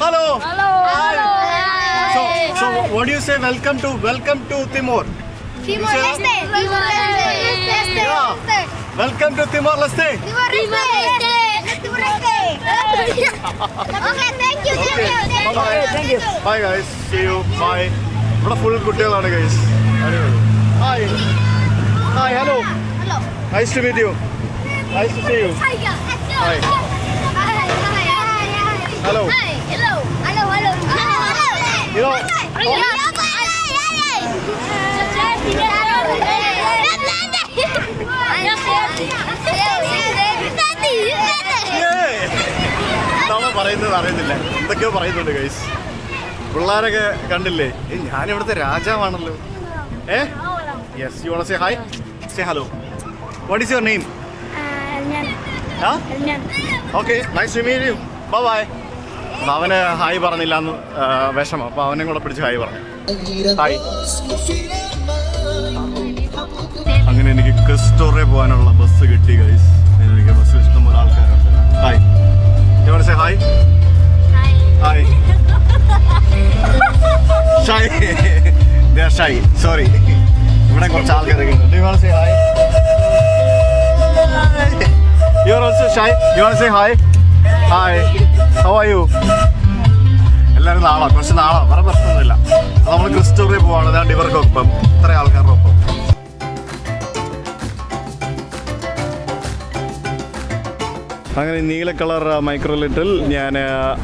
Hello. Hello. Hi. Hello. So what do you say? Welcome to Timor. Timor Leste. Timor Leste. Yeah. Welcome to Timor Leste. Timor Leste. Timor Leste. Okay, thank you. Bye. Thank you. Bye guys. See you. Bye. ഇവിടെ full കുട്ടികളാണ് guys. Hi. Hi. Hello. Hello. Nice to meet you. Nice to see you. Hi. Hi. Hello. Hi. Hello. Hello. Hello. You know. എന്താണോ പറയുന്നത് അറിയുന്നില്ല, എന്തൊക്കെയോ പറയുന്നുണ്ട് guys. പിള്ളേരൊക്കെ കണ്ടില്ലേ, ഞാനിവിടുത്തെ രാജാവാണല്ലോ. Yes, you want to say hi? Say hello. What is your name? Okay, nice to meet you. Bye bye. അവന് ഹായ് പറഞ്ഞില്ല എന്ന് വിഷമം, അപ്പോൾ അവനെ കൂടെ പിടിച്ച് ഹായ് പറഞ്ഞു. ഹായ്. അങ്ങനെ എനിക്ക് ക്രിസ്റ്റോറെ പോകാനുള്ള ബസ് കിട്ടി ഗൈസ്. എനിക്ക് ബസ്സിൽ ഇഷ്ടംപോലെ ആൾക്കാരുണ്ട്. Hi. You want to say hi? Hi. Shy. They are shy. Sorry. ഇവിടെ കുറച്ച് ആൾക്കാരൊക്കെ ഉണ്ട്. You want to say hi? You are also shy. You want to say hi? Hi. How are you? എല്ലാവരും കുറച്ച് നാളാണ്, വേറെ പ്രശ്നമൊന്നുമില്ല. അത് നമ്മൾ ക്രിസ്റ്റോറിൽ പോവാണ്. അതാണ്ട് ഇവർക്കൊപ്പം ഇത്ര ആൾക്കാരുടെ ഒപ്പം. അങ്ങനെ നീല കളർ മൈക്രോ ലിറ്ററിൽ ഞാൻ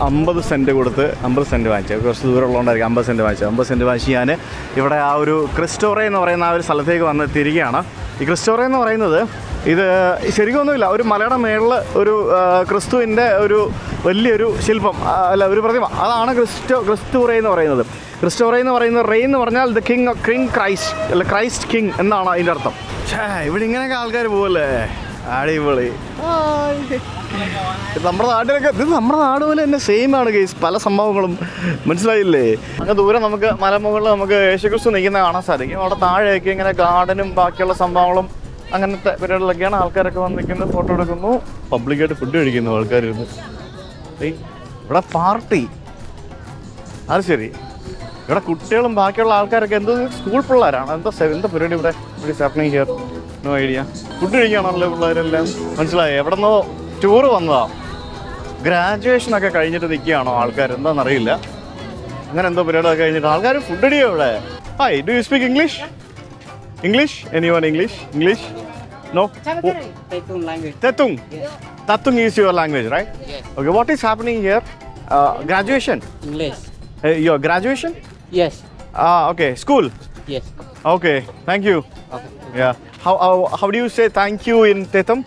50 സെൻറ്റ് കൊടുത്ത് 50 സെൻറ്റ് വാങ്ങിച്ചു. കുറച്ച് ദൂരമുള്ളതുകൊണ്ടായിരിക്കും 50 സെൻറ്റ് വാങ്ങിച്ചത്. 50 സെൻറ്റ് വാങ്ങിച്ച് ഞാൻ ഇവിടെ ആ ഒരു ക്രിസ്റ്റോറെ എന്ന് പറയുന്ന ആ ഒരു സ്ഥലത്തേക്ക് വന്ന് തിരികെയാണ്. ഈ ക്രിസ്റ്റോറെ എന്ന് പറയുന്നത് ഇത് ശരിക്കൊന്നുമില്ല, ഒരു മലയുടെ മേളിൽ ഒരു ക്രിസ്തുവിൻ്റെ ഒരു വലിയൊരു ശില്പം, അല്ല ഒരു പ്രതിമ, അതാണ് ക്രിസ്റ്റോറെ എന്ന് പറയുന്നത്. ക്രിസ്റ്റോറെ എന്ന് പറയുന്നത് റേ എന്ന് പറഞ്ഞാൽ ദ കിങ് ക്രൈസ്റ്റ്, അല്ല ക്രൈസ്റ്റ് കിങ് എന്നാണ് അതിൻ്റെ അർത്ഥം. ഇവിടെ ഇങ്ങനെയൊക്കെ ആൾക്കാർ പോകല്ലേ, അടിപൊളി. നമ്മുടെ നാട്ടിലൊക്കെ ഇത് നമ്മുടെ നാട് പോലെ തന്നെ സെയിം ആണ് ഗൈസ്, പല സംഭവങ്ങളും മനസ്സിലായില്ലേ. അങ്ങനെ ദൂരെ നമുക്ക് മലമുകളിൽ നമുക്ക് യേശുക്രിസ്തു നിൽക്കുന്ന കാണാൻ സാധിക്കും. അവിടെ താഴെയൊക്കെ ഇങ്ങനെ ഗാർഡനും ബാക്കിയുള്ള സംഭവങ്ങളും അങ്ങനത്തെ പരിപാടികളൊക്കെയാണ്. ആൾക്കാരൊക്കെ വന്ന് നിൽക്കുന്നത്, ഫോട്ടോ എടുക്കുന്നു, പബ്ലിക്കായിട്ട് ഫുഡ് കഴിക്കുന്നു ആൾക്കാരിരുന്ന്. ഇവിടെ പാർട്ടി, അത് ശരി. ഇവിടെ കുട്ടികളും ബാക്കിയുള്ള ആൾക്കാരൊക്കെ എന്തോ സ്കൂൾ പിള്ളേരാണ്, എന്താ പരിപാടി ഇവിടെ happening here? No idea. Food കഴിക്കുകയാണല്ലോ പിള്ളേരെല്ലാം, മനസ്സിലായി. എവിടെ നിന്നോ ടൂറ് വന്നതാ, ഗ്രാജുവേഷനൊക്കെ കഴിഞ്ഞിട്ട് നിൽക്കുകയാണോ ആൾക്കാർ, എന്താണെന്നറിയില്ല. അങ്ങനെ എന്തോ പരിപാടിയൊക്കെ കഴിഞ്ഞിട്ട് ആൾക്കാർ ഫുഡ് അടിയോ ഇവിടെ. Hi, do you speak English? English? Anyone English? English? No? Tetong language. Tetong? Yes. Tetong is your language, right? Yes. Okay, what is happening here? Graduation? English. Your graduation? Yes. Okay. School? Yes. Okay, thank you. Okay. Yeah. How do you say thank you in Tetum?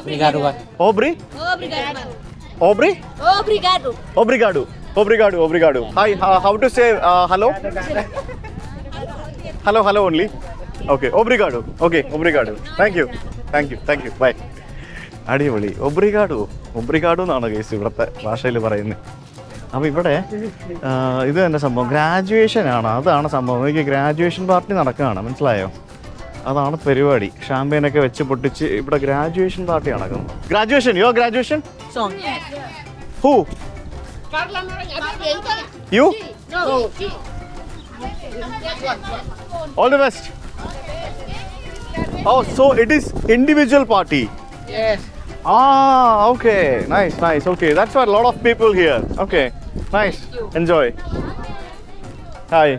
Obrigado. Obri? Obrigado. Obri? Obrigado. Obrigado. Obrigado. Obrigado. Hi, how to say hello? Hello only. Okay, obrigado. Okay, obrigado. Thank you. Bye. അടിപൊളി. ഒബ്രിഗാഡോ എന്നാണ് case ഇവിടുത്തെ ഭാഷയിൽ പറയുന്നത്. അപ്പോൾ ഇവിടെ ഇത് തന്നെ സംഭവം, ഗ്രാജുവേഷനാണ്, അതാണ് സംഭവം. എനിക്ക് ഗ്രാജുവേഷൻ പാർട്ടി നടക്കുകയാണ്, മനസ്സിലായോ? അതാണ് പരിപാടി. ഷാമ്പെയിനൊക്കെ വെച്ച് പൊട്ടിച്ച് ഇവിടെ ഗ്രാജുവേഷൻ പാർട്ടി നടക്കുന്നു. Graduation, your graduation? Who? You? All the best. Oh, so it is individual party? Yes. Okay. Nice. Okay, that's why a lot of people here. Okay, nice. Enjoy. Hi.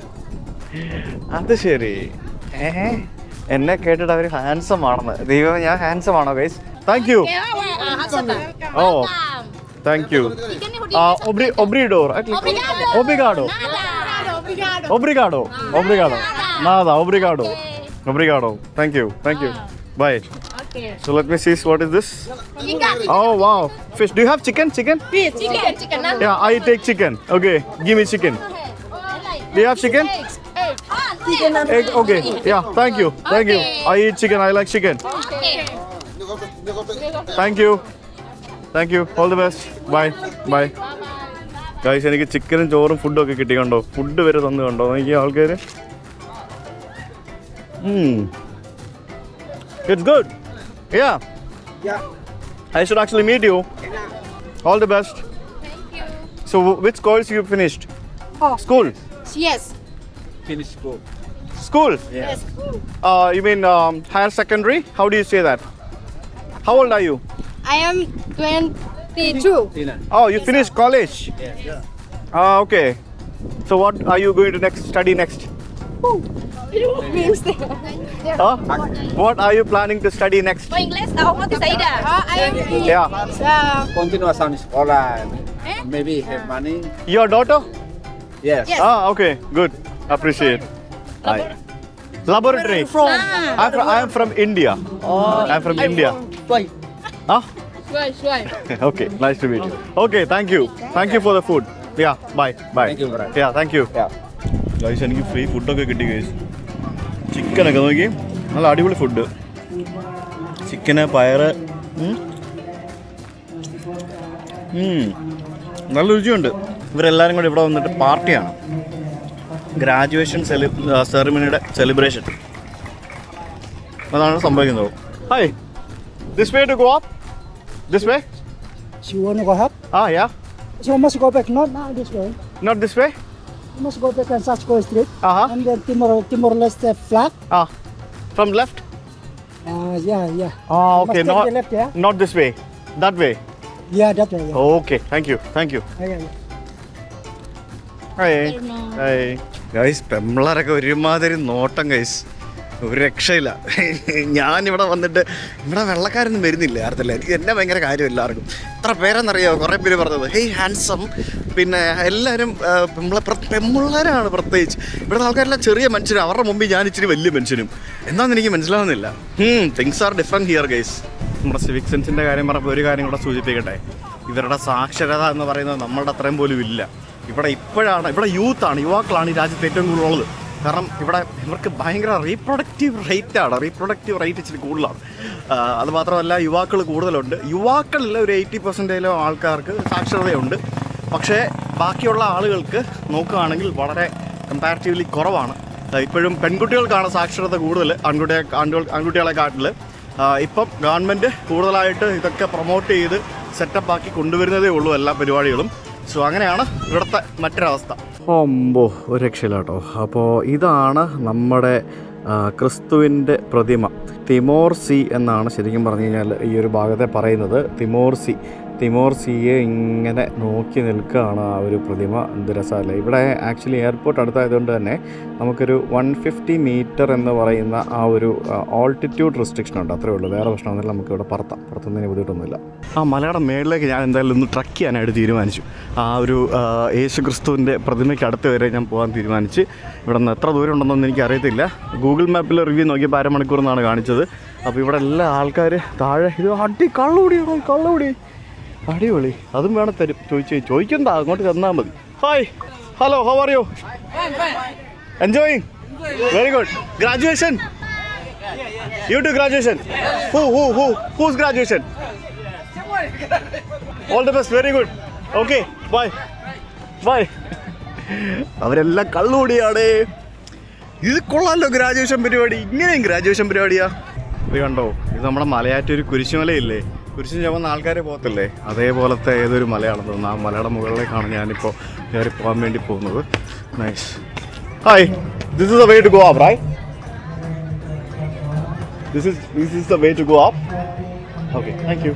അത് ശരി. എന്നെ കേട്ടിട്ട് അവർ handsome ആണെന്ന്. ദൈവം, ഞാൻ handsome ആണോ guys? Thank you. Oh, thank you. Obrador. Nada, obrigado. Thank you. Bye. Okay. So let me see, what is this? Chicken. Oh wow, fish. Do you have chicken? Chicken. Yeah, I take chicken. Okay, give me chicken. Do you have chicken? Egg. Okay. Yeah, thank you. I eat chicken. I like chicken. Okay. Thank you. All the best. Bye. Guys, എനിക്ക് ചിക്കനും ചോറും ഫുഡും ഒക്കെ കിട്ടി. കണ്ടോ, food വരെ തന്നു. കണ്ടോ എനിക്ക് ആൾക്കാർ. It's good. Yeah. I should actually meet you. All the best. Thank you. So which course you finished? Oh. School. Yes. Finish school. School. Yes. You mean higher secondary? How do you say that? How old are you? I am 22. Dylan. Oh, you finished college. Okay. So what are you going to study next? Means Huh? What are you planning to study next? Oh, English tahu mati Saida. I am Yeah. Continue sama sekolah. Maybe have money. Your daughter? Yes. Yes. Okay. Good. Appreciate. Hi. Laboratory. I am from India. I'm from India. Huh? Shuai. Okay. Nice to meet you. Okay. Thank you. Thank you for the food. Yeah. Bye. Bye. Thank you, brother. Yeah. Thank you. Yeah. Guys എനിക്ക് free ഫുഡൊക്കെ കിട്ടി guys. ചിക്കനൊക്കെ നോക്കി നല്ല അടിപൊളി food. ചിക്കന് പയറ് നല്ല രുചിയുണ്ട്. ഇവരെല്ലാവരും കൂടി ഇവിടെ വന്നിട്ട് പാർട്ടിയാണ്. ഗ്രാജുവേഷൻ സെറിമണിയുടെ സെലിബ്രേഷൻ അതാണ് സംഭവിക്കുന്നത്. Hi, this way to go up? This way? You want to go up? Yeah. So you must go back, not this way. Not this way? You must go back and Sachko Street. Uh-huh. And then Timor-Leste flag. From left? Yeah. Okay. Must take Not the left, yeah? not this way. That way. Yeah, that way, yeah. Okay. Thank you. Yeah. Hi guys, പെമ്പിളറൊക്കെ ഒരുമാതിരി നോട്ടം guys, ഒരു രക്ഷയില്ല. ഞാനിവിടെ വന്നിട്ട് ഇവിടെ വെള്ളക്കാരൊന്നും വരുന്നില്ല ആർത്തല്ല. എനിക്ക് എന്നെ ഭയങ്കര കാര്യം എല്ലാവർക്കും. എത്ര പേരെന്നറിയാമോ കുറേ പേര് പറഞ്ഞത് ഹേയ് ഹാൻസം. പിന്നെ എല്ലാവരും പെമ്പിള്ളേരാണ് പ്രത്യേകിച്ച്. ഇവിടുത്തെ ആൾക്കാരെല്ലാം ചെറിയ മനുഷ്യരും, അവരുടെ മുമ്പിൽ ഞാൻ ഇച്ചിരി വലിയ മനുഷ്യനും. എന്താണെന്ന് എനിക്ക് മനസ്സിലാവുന്നില്ല. Things are different here guys. നമ്മുടെ സിവിക് സെൻസിൻ്റെ കാര്യം പറഞ്ഞപ്പോൾ ഒരു കാര്യം കൂടെ സൂചിപ്പിക്കട്ടെ. ഇവരുടെ സാക്ഷരത എന്ന് പറയുന്നത് നമ്മളുടെ അത്രയും പോലും ഇല്ല. ഇവിടെ യുവാക്കളാണ് ഈ രാജ്യത്ത് ഏറ്റവും കൂടുതലുള്ളത്. കാരണം ഇവർക്ക് ഭയങ്കര റീപ്രൊഡക്റ്റീവ് റേറ്റ് ഇച്ചിരി കൂടുതലാണ്. അതുമാത്രമല്ല യുവാക്കൾ കൂടുതലുണ്ട്. യുവാക്കളിൽ ഒരു 80% ആൾക്കാർക്ക് സാക്ഷരതയുണ്ട്. പക്ഷേ ബാക്കിയുള്ള ആളുകൾക്ക് നോക്കുകയാണെങ്കിൽ വളരെ കമ്പാരിറ്റീവ്ലി കുറവാണ്. ഇപ്പോഴും പെൺകുട്ടികൾക്കാണ് സാക്ഷരത കൂടുതൽ ആൺകുട്ടികളെക്കാട്ടിൽ. ഇപ്പം ഗവൺമെൻറ് കൂടുതലായിട്ട് ഇതൊക്കെ പ്രൊമോട്ട് ചെയ്ത് സെറ്റപ്പാക്കി കൊണ്ടുവരുന്നതേ ഉള്ളൂ എല്ലാ പരിപാടികളും. സോ അങ്ങനെയാണ് ഇവിടുത്തെ മറ്റൊരവസ്ഥ. ഒരു രക്ഷയില്ല കേട്ടോ. അപ്പോൾ ഇതാണ് നമ്മുടെ ക്രിസ്തുവിൻ്റെ പ്രതിമ. തിമോർ സി എന്നാണ് ശരിക്കും പറഞ്ഞു കഴിഞ്ഞാൽ ഈ ഒരു ഭാഗത്തെ പറയുന്നത്. തിമോർ സിയെ ഇങ്ങനെ നോക്കി നിൽക്കുകയാണ് ആ ഒരു പ്രതിമ. എന്ത് രസമല്ലേ. ഇവിടെ ആക്ച്വലി എയർപോർട്ട് അടുത്തായതുകൊണ്ട് തന്നെ നമുക്കൊരു 150 മീറ്റർ എന്ന് പറയുന്ന ആ ഒരു ഓൾട്ടിറ്റ്യൂഡ് റെസ്ട്രിക്ഷൻ ഉണ്ട്. അത്രേ ഉള്ളൂ. വേറെ പ്രശ്നമൊന്നുമില്ല. നമുക്കിവിടെ പുറത്തുനിന്ന് ബുദ്ധിമുട്ടൊന്നുമില്ല. ആ മലയുടെ മേളിലേക്ക് ഞാൻ എന്തായാലും ഒന്ന് ട്രക്ക് ചെയ്യാനായിട്ട് തീരുമാനിച്ചു. ആ ഒരു യേശു ക്രിസ്തുവിൻ്റെ പ്രതിമയ്ക്ക് അടുത്ത് വരെ ഞാൻ പോകാൻ തീരുമാനിച്ച്. ഇവിടെ നിന്ന് എത്ര ദൂരം ഉണ്ടെന്നൊന്നും എനിക്കറിയത്തില്ല. ഗൂഗിൾ മാപ്പിൽ റിവ്യൂ നോക്കിയപ്പോൾ 1/2 മണിക്കൂർ എന്നാണ് കാണിച്ചത്. അപ്പോൾ ഇവിടെ എല്ലാ ആൾക്കാർ താഴെ ഇത് കള്ളുകൂടി അടിപൊളി. അതും വേണം തരും. ചോദിക്കണ്ട, അങ്ങോട്ട് തന്നാൽ മതി. Hi, hello, how are you? Enjoying? Very good. Graduation? You too graduation? Whose graduation? All the best. Very good. Okay, bye. അവരെല്ലാം കള്ളുകൂടിയാണ്. ഇത് കൊള്ളാമല്ലോ ഗ്രാജുവേഷൻ പരിപാടി. ഇങ്ങനെയും ഗ്രാജുവേഷൻ പരിപാടിയാ. ഇത് കണ്ടോ, ഇത് നമ്മുടെ മലയാറ്റൂർ കുരിശുമലയില്ലേ, കുരിശിന് ചുമന്ന ആൾക്കാർ പോകത്തില്ലേ, അതേപോലത്തെ ഏതൊരു മലയാണെന്ന് തോന്നുന്നു. ആ മലയുടെ മുകളിലേക്കാണ് ഞാനിപ്പോൾ കയറി പോകാൻ വേണ്ടി പോകുന്നത്. Nice. Hi, this is the way to go up, right? This is the way to go up. Okay, thank you.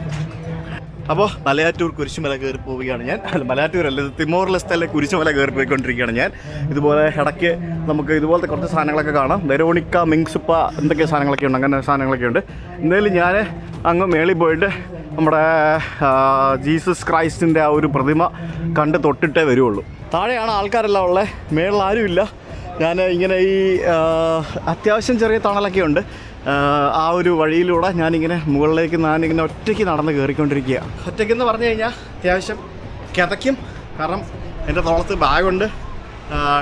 അപ്പോൾ മലയാറ്റൂർ കുരിശുമല കയറി പോവുകയാണ് ഞാൻ. മലയാറ്റൂരല്ല, തിമോർ-ലെസ്തയിലെ കുരിശുമല കയറി പോയിക്കൊണ്ടിരിക്കുകയാണ് ഞാൻ. ഇതുപോലെ ഇടയ്ക്ക് നമുക്ക് ഇതുപോലത്തെ കുറച്ച് സാധനങ്ങളൊക്കെ കാണാം. വെരോണിക്ക, മിങ്സുപ്പ, എന്തൊക്കെ സാധനങ്ങളൊക്കെ ഉണ്ട്, അങ്ങനെ സാധനങ്ങളൊക്കെ ഉണ്ട്. എന്തായാലും ഞാൻ അങ്ങ് മേളിൽ പോയിട്ട് നമ്മുടെ ജീസസ് ക്രൈസ്റ്റിൻ്റെ ആ ഒരു പ്രതിമ കണ്ട് തൊട്ടിട്ടേ വരുള്ളൂ. താഴെയാണ് ആൾക്കാരെല്ലാം ഉള്ളത്, മേളിൽ ആരുമില്ല. ഞാൻ ഇങ്ങനെ ഈ അത്യാവശ്യം ചെറിയ തണലൊക്കെ ഉണ്ട്. ആ ഒരു വഴിയിലൂടെ ഞാനിങ്ങനെ മുകളിലേക്ക് ഒറ്റയ്ക്ക് നടന്ന് കയറിക്കൊണ്ടിരിക്കുക. ഒറ്റയ്ക്കെന്ന് പറഞ്ഞു കഴിഞ്ഞാൽ അത്യാവശ്യം കിതയ്ക്കും. കാരണം എൻ്റെ തോളത്ത് ബാഗുണ്ട്,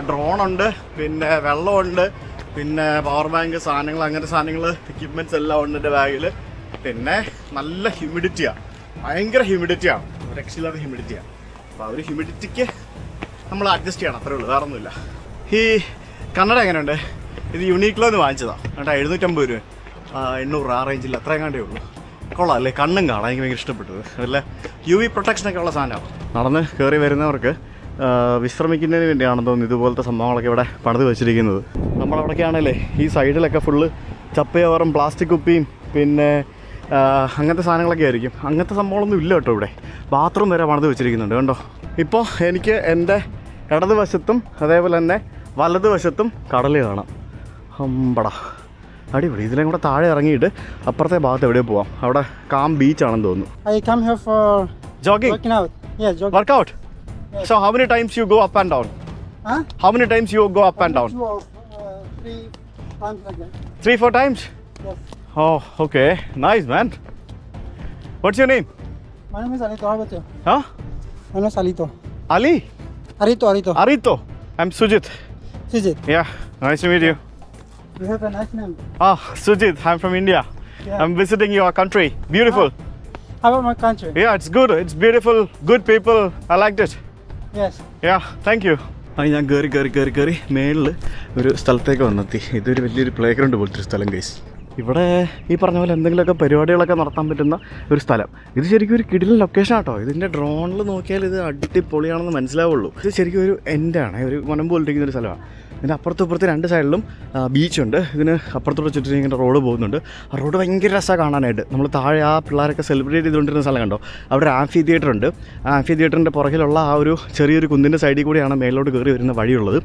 ഡ്രോണുണ്ട്, പിന്നെ വെള്ളമുണ്ട്, പിന്നെ പവർ ബാങ്ക് സാധനങ്ങൾ, അങ്ങനത്തെ സാധനങ്ങൾ, എക്യുപ്മെൻറ്റ്സ് എല്ലാം ഉണ്ട് എൻ്റെ ബാഗിൽ. പിന്നെ നല്ല ഹ്യൂമിഡിറ്റിയാണ്, ഭയങ്കര ഹ്യൂമിഡിറ്റിയാണ്, രക്ഷയില്ലാത്ത ഹ്യൂമിഡിറ്റിയാണ്. അപ്പോൾ ആ ഒരു ഹ്യൂമിഡിറ്റിക്ക് നമ്മൾ അഡ്ജസ്റ്റ് ചെയ്യണം, അത്രേ ഉള്ളൂ, വേറെ ഒന്നുമില്ല. ഈ കന്നഡ എങ്ങനെയുണ്ട്? ഇത് യുണീക്ലോ എന്ന് വാങ്ങിച്ചതാണ് കേട്ടോ. 750 രൂപ, 800 ആ റേഞ്ചിൽ, അത്രയും കണ്ടേ ഉള്ളൂ. കൊള്ളാം അല്ലേ? കണ്ണും കാണാം, എനിക്ക് ഭയങ്കര ഇഷ്ടപ്പെട്ടത്. അതല്ല UV പ്രൊട്ടക്ഷനൊക്കെ ഉള്ള സാധനമാണ്. നടന്ന് കയറി വരുന്നവർക്ക് വിശ്രമിക്കുന്നതിന് വേണ്ടിയാണെന്ന് തോന്നുന്നു ഇതുപോലത്തെ സംഭവങ്ങളൊക്കെ ഇവിടെ പണിത് വെച്ചിരിക്കുന്നത്. നമ്മളവിടേക്കാണല്ലേ ഈ സൈഡിലൊക്കെ ഫുള്ള് ചപ്പയവറും പ്ലാസ്റ്റിക് കുപ്പിയും പിന്നെ അങ്ങനത്തെ സാധനങ്ങളൊക്കെ ആയിരിക്കും. അങ്ങനത്തെ സംഭവങ്ങളൊന്നും ഇല്ല കേട്ടോ ഇവിടെ. ബാത്റൂം വരെ പണിത് വെച്ചിരിക്കുന്നുണ്ട് കണ്ടോ. ഇപ്പോൾ എനിക്ക് എൻ്റെ ഇടതുവശത്തും അതേപോലെ തന്നെ വലതുവശത്തും കടൽ കാണാം. അമ്പടാ അടിപൊളി. ഇതിലേയും കൂടെ താഴെ ഇറങ്ങിയിട്ട് അപ്പുറത്തെ ഭാഗത്ത് എവിടെയോ പോവാം. അവിടെ കാം ബീച്ചാണെന്ന് തോന്നുന്നു. I come here for Jogging? working out. Yeah, jogging. Workout? Yes. So how many times you go up and down? Huh? How many times you go up and down? 2 or 3 times like that. 3-4 times? Yes. Oh, okay. Nice, man. What's your name? My name is Arito. How about you? Huh? My name is Alito. Ali? Arito. Arito. I'm Sujit. Sujit. Yeah, nice to meet you. You have a nice name. Ah, Sujit. I'm from India. Yeah. I'm visiting your country. Beautiful. How about my country? Yeah, it's good. It's beautiful. Good people. I liked it. Yes. Yeah, thank you. ഞാൻ കയറി മേളിൽ ഒരു സ്ഥലത്തേക്ക് വന്നെത്തി. ഇതൊരു വലിയൊരു play ground പോലത്തെ ഒരു സ്ഥലം ഗൈസ്. ഇവിടെ ഈ പറഞ്ഞ പോലെ എന്തെങ്കിലുമൊക്കെ പരിപാടികളൊക്കെ നടത്താൻ പറ്റുന്ന ഒരു സ്ഥലം. ഇത് ശരിക്കും ഒരു കിടിലൻ ലൊക്കേഷൻ ആട്ടോ. ഇതിൻ്റെ ഡ്രോണിൽ നോക്കിയാൽ ഇത് അടിപൊളിയാണെന്ന് മനസ്സിലാവുള്ളൂ. ഇത് ശരിക്കും ഒരു എൻഡാണ്, ഒരു വനം പോലിരിക്കുന്ന ഒരു സ്ഥലമാണ്. ഇതിൻ്റെ അപ്പുറത്തും ഇപ്പുറത്ത് രണ്ട് സൈഡിലും ബീച്ചുണ്ട്. ഇതിന് അപ്പുറത്തോടെ ചുറ്റും ഇങ്ങനെ റോഡ് പോകുന്നുണ്ട്. ആ റോഡ് ഭയങ്കര രസമാണ് കാണാനായിട്ട്. നമ്മൾ താഴെ ആ പിള്ളേരൊക്കെ സെലിബ്രേറ്റ് ചെയ്തുകൊണ്ടിരുന്ന സ്ഥലം കണ്ടോ, അവിടെ ഒരു ആംഫി തിയേറ്റർ ഉണ്ട്. ആ ആംഫി തിയേറ്ററിൻ്റെ പുറകിലുള്ള ആ ഒരു ചെറിയൊരു കുന്നിൻ്റെ സൈഡിൽ കൂടിയാണ് മേലോട്ട് കയറി വരുന്ന വഴിയുള്ളത്.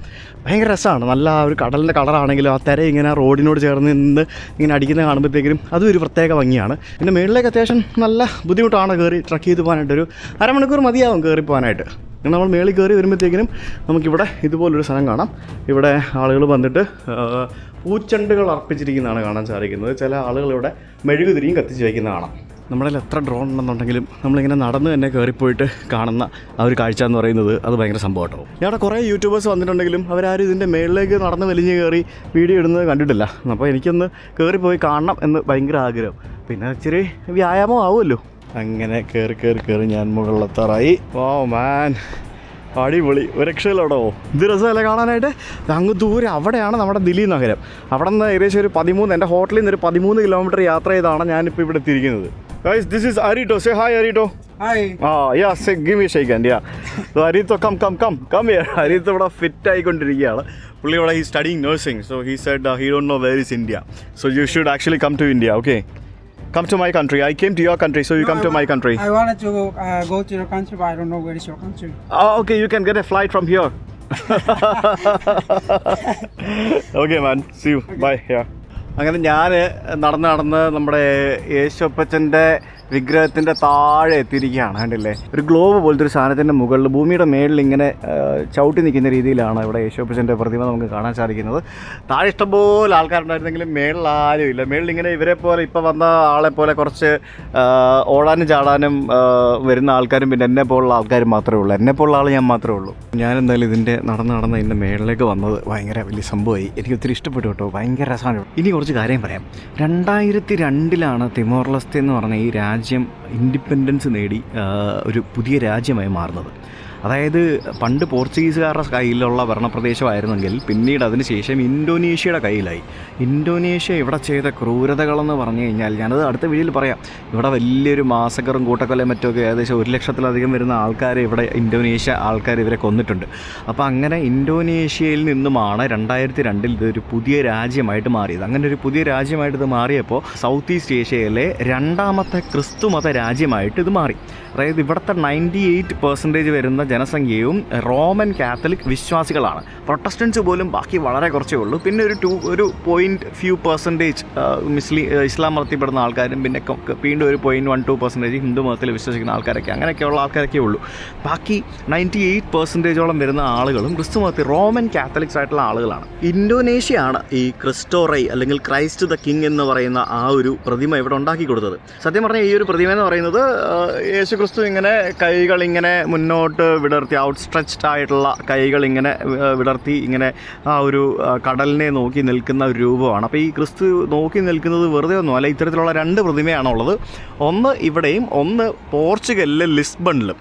ഭയങ്കര രസമാണ്. നല്ല ആ ഒരു കടലിൻ്റെ കളറാണെങ്കിലും ആ തിര ഇങ്ങനെ റോഡിനോട് ചേർന്ന് നിന്ന് ഇങ്ങനെ അടിക്കുന്നത് കാണുമ്പോഴത്തേക്കും അതും ഒരു പ്രത്യേക ഭംഗിയാണ്. പിന്നെ മേളിലേക്ക് അത്യാവശ്യം നല്ല ബുദ്ധിമുട്ടാണ് കയറി ട്രക്ക് ചെയ്ത് പോകാനായിട്ട്. ഒരു അരമണിക്കൂർ മതിയാവും കയറി പോകാനായിട്ട്. നമ്മൾ മേളിൽ കയറി വരുമ്പോഴത്തേക്കിനും നമുക്കിവിടെ ഇതുപോലൊരു സ്ഥലം കാണാം. ഇവിടെ ആളുകൾ വന്നിട്ട് പൂച്ചെണ്ടുകൾ അർപ്പിച്ചിരിക്കുന്നതാണ് കാണാൻ സാധിക്കുന്നത്. ചില ആളുകൾ ഇവിടെ മെഴുകുതിരിയും കത്തിച്ച് വയ്ക്കുന്ന കാണാം. നമ്മുടെ എത്ര ഡ്രോൺ ഉണ്ടെന്നുണ്ടെങ്കിലും നമ്മളിങ്ങനെ നടന്ന് തന്നെ കയറിപ്പോയിട്ട് കാണുന്ന ആ ഒരു കാഴ്ച എന്ന് പറയുന്നത് അത് ഭയങ്കര സംഭവം കേട്ടോ. ഇവിടെ കുറേ യൂട്യൂബേഴ്സ് വന്നിട്ടുണ്ടെങ്കിലും അവരാരും ഇതിൻ്റെ മേളിലേക്ക് നടന്ന് വലിഞ്ഞ് കയറി വീഡിയോ ഇടുന്നത് കണ്ടിട്ടില്ല. അപ്പോൾ എനിക്കൊന്ന് കയറിപ്പോയി കാണണം എന്ന് ഭയങ്കര ആഗ്രഹം. പിന്നെ ഇച്ചിരി വ്യായാമം ആവുമല്ലോ. അങ്ങനെ കയറി ഞാൻ മുകളിലെത്താറായി. വാവ് മാൻ, അടിപൊളി, ഒരു രക്ഷയിലോടോ. ഇത് രസമല്ലേ കാണാനായിട്ട്. അങ്ങ് ദൂരെ അവിടെയാണ് നമ്മുടെ ദില്ലി നഗരം. അവിടെ നിന്ന് ഏകദേശം ഒരു 13, എൻ്റെ ഹോട്ടലിൽ നിന്ന് ഒരു 13 കിലോമീറ്റർ യാത്ര ചെയ്താണ് ഞാനിപ്പോൾ ഇവിടെ എത്തിയിരിക്കുന്നത്. Guys, this is Arito. Say hi, Arito. Hi. Yeah, say, give me a shake hand, yeah. So Arito, come here. Arito ഇവിടെ ഫിറ്റ് ആയിക്കൊണ്ടിരിക്കുകയാണ്. പുള്ളി ഇവിടെ he's studying nursing. So he said he don't know where is India. So you should actually come to India, okay? Come to my country. I came to your country, so you come to my country. I wanted to go to your country, but I don't know where is your country. Oh, okay. You can get a flight from here. Okay, man. See you. Okay. Bye. Yeah. അങ്ങനെ ഞാൻ നടന്ന് നമ്മുടെ യേശുപ്പച്ചൻ്റെ വിഗ്രഹത്തിൻ്റെ താഴെ എത്തിയിരിക്കുകയാണ്. കണ്ടില്ലേ, ഒരു globe പോലത്തെ ഒരു സാധനത്തിൻ്റെ മുകളിൽ ഭൂമിയുടെ മേളിൽ ഇങ്ങനെ ചവിട്ടി നിൽക്കുന്ന രീതിയിലാണ് ഇവിടെ യേശുപ്പച്ചൻ്റെ പ്രതിമ നമുക്ക് കാണാൻ സാധിക്കുന്നത്. താഴെ ഇഷ്ടംപോലെ ആൾക്കാരുണ്ടായിരുന്നെങ്കിലും മേളിൽ ആരും ഇല്ല. മേളിൽ ഇങ്ങനെ ഇവരെ പോലെ ഇപ്പോൾ വന്ന ആളെ പോലെ കുറച്ച് ഓടാനും ചാടാനും വരുന്ന ആൾക്കാരും പിന്നെ എന്നെ പോലുള്ള ആൾക്കാരും മാത്രമേ ഉള്ളൂ. എന്നെ പോലുള്ള ആൾ ഞാൻ മാത്രമേ ഉള്ളൂ. ഞാനെന്തായാലും ഇതിൻ്റെ നടന്ന് ഇതിൻ്റെ മേളിലേക്ക് വന്നത് ഭയങ്കര വലിയ സംഭവമായി. എനിക്ക് ഒത്തിരി ഇഷ്ടപ്പെട്ടു കേട്ടോ. ഭയങ്കര രസമാണ്. ഇനി കുറച്ച് കാര്യം പറയാം. 2002 തിമോർ ലെസ്തെ എന്ന് പറഞ്ഞ ഈ രാജ്യം ഇൻഡിപെൻഡൻസ് നേടി ഒരു പുതിയ രാജ്യമായി മാറുന്നത്. അതായത് പണ്ട് പോർച്ചുഗീസുകാരുടെ കയ്യിലുള്ള ഭരണപ്രദേശമായിരുന്നെങ്കിൽ പിന്നീട് അതിന് ശേഷം ഇന്തോനേഷ്യയുടെ കയ്യിലായി. ഇന്തോനേഷ്യ ഇവിടെ ചെയ്ത ക്രൂരതകളെന്ന് പറഞ്ഞു കഴിഞ്ഞാൽ ഞാനത് അടുത്ത വീഡിയോയിൽ പറയാം. ഇവിടെ വലിയൊരു മാസക്കറും കൂട്ടക്കൊലയും മറ്റുമൊക്കെ ഏകദേശം 1 ലക്ഷത്തിലധികം വരുന്ന ആൾക്കാരെ ഇവിടെ ഇന്തോനേഷ്യ ആൾക്കാർ ഇവരെ കൊന്നിട്ടുണ്ട്. അപ്പോൾ അങ്ങനെ ഇന്തോനേഷ്യയിൽ നിന്നുമാണ് 2002 ഇതൊരു പുതിയ രാജ്യമായിട്ട് മാറിയത്. അങ്ങനെ ഒരു പുതിയ രാജ്യമായിട്ട് ഇത് മാറിയപ്പോൾ സൗത്ത് ഈസ്റ്റ് ഏഷ്യയിലെ 2ാമത്തെ ക്രിസ്തുമത രാജ്യമായിട്ട് ഇത് മാറി. അതായത് ഇവിടുത്തെ 98% വരുന്ന ജനസംഖ്യയും റോമൻ കാത്തലിക് വിശ്വാസികളാണ്. പ്രൊട്ടസ്റ്റൻസ് പോലും ബാക്കി വളരെ കുറച്ചേ ഉള്ളൂ. പിന്നെ ഒരു 0.few% ഇസ്ലാം മതത്തിൽപ്പെടുന്ന ആൾക്കാരും പിന്നെ വീണ്ടും ഒരു 0.12% ഹിന്ദു മതത്തിൽ വിശ്വസിക്കുന്ന ആൾക്കാരൊക്കെ, അങ്ങനെയൊക്കെയുള്ള ആൾക്കാരൊക്കെ ഉള്ളൂ. ബാക്കി 98%ഓളം വരുന്ന ആളുകളും ക്രിസ്തു മതത്തിൽ റോമൻ കാത്തലിക്സ് ആയിട്ടുള്ള ആളുകളാണ്. ഇന്തോനേഷ്യയാണ് ഈ ക്രിസ്റ്റോ റൈ അല്ലെങ്കിൽ ക്രൈസ്റ്റ് ദ കിങ് എന്ന് പറയുന്ന ആ ഒരു പ്രതിമ ഇവിടെ ഉണ്ടാക്കി കൊടുത്തത്. സത്യം പറഞ്ഞാൽ ഈ ഒരു പ്രതിമ എന്ന് പറയുന്നത് യേശു ക്രിസ്തു ഇങ്ങനെ കൈകളിങ്ങനെ മുന്നോട്ട് വിടർത്തി ഔട്ട്സ്ട്രെച്ച്ഡ് ആയിട്ടുള്ള കൈകൾ ഇങ്ങനെ വിടർത്തി ഇങ്ങനെ ആ ഒരു കടലിനെ നോക്കി നിൽക്കുന്ന ഒരു രൂപമാണ്. അപ്പോൾ ഈ ക്രിസ്തു നോക്കി നിൽക്കുന്നത് വെറുതെ ഒന്നുമല്ല, ഇത്തരത്തിലുള്ള രണ്ട് പ്രതിമയാണുള്ളത്. ഒന്ന് ഇവിടെയും ഒന്ന് പോർച്ചുഗലിലെ ലിസ്ബണിലും.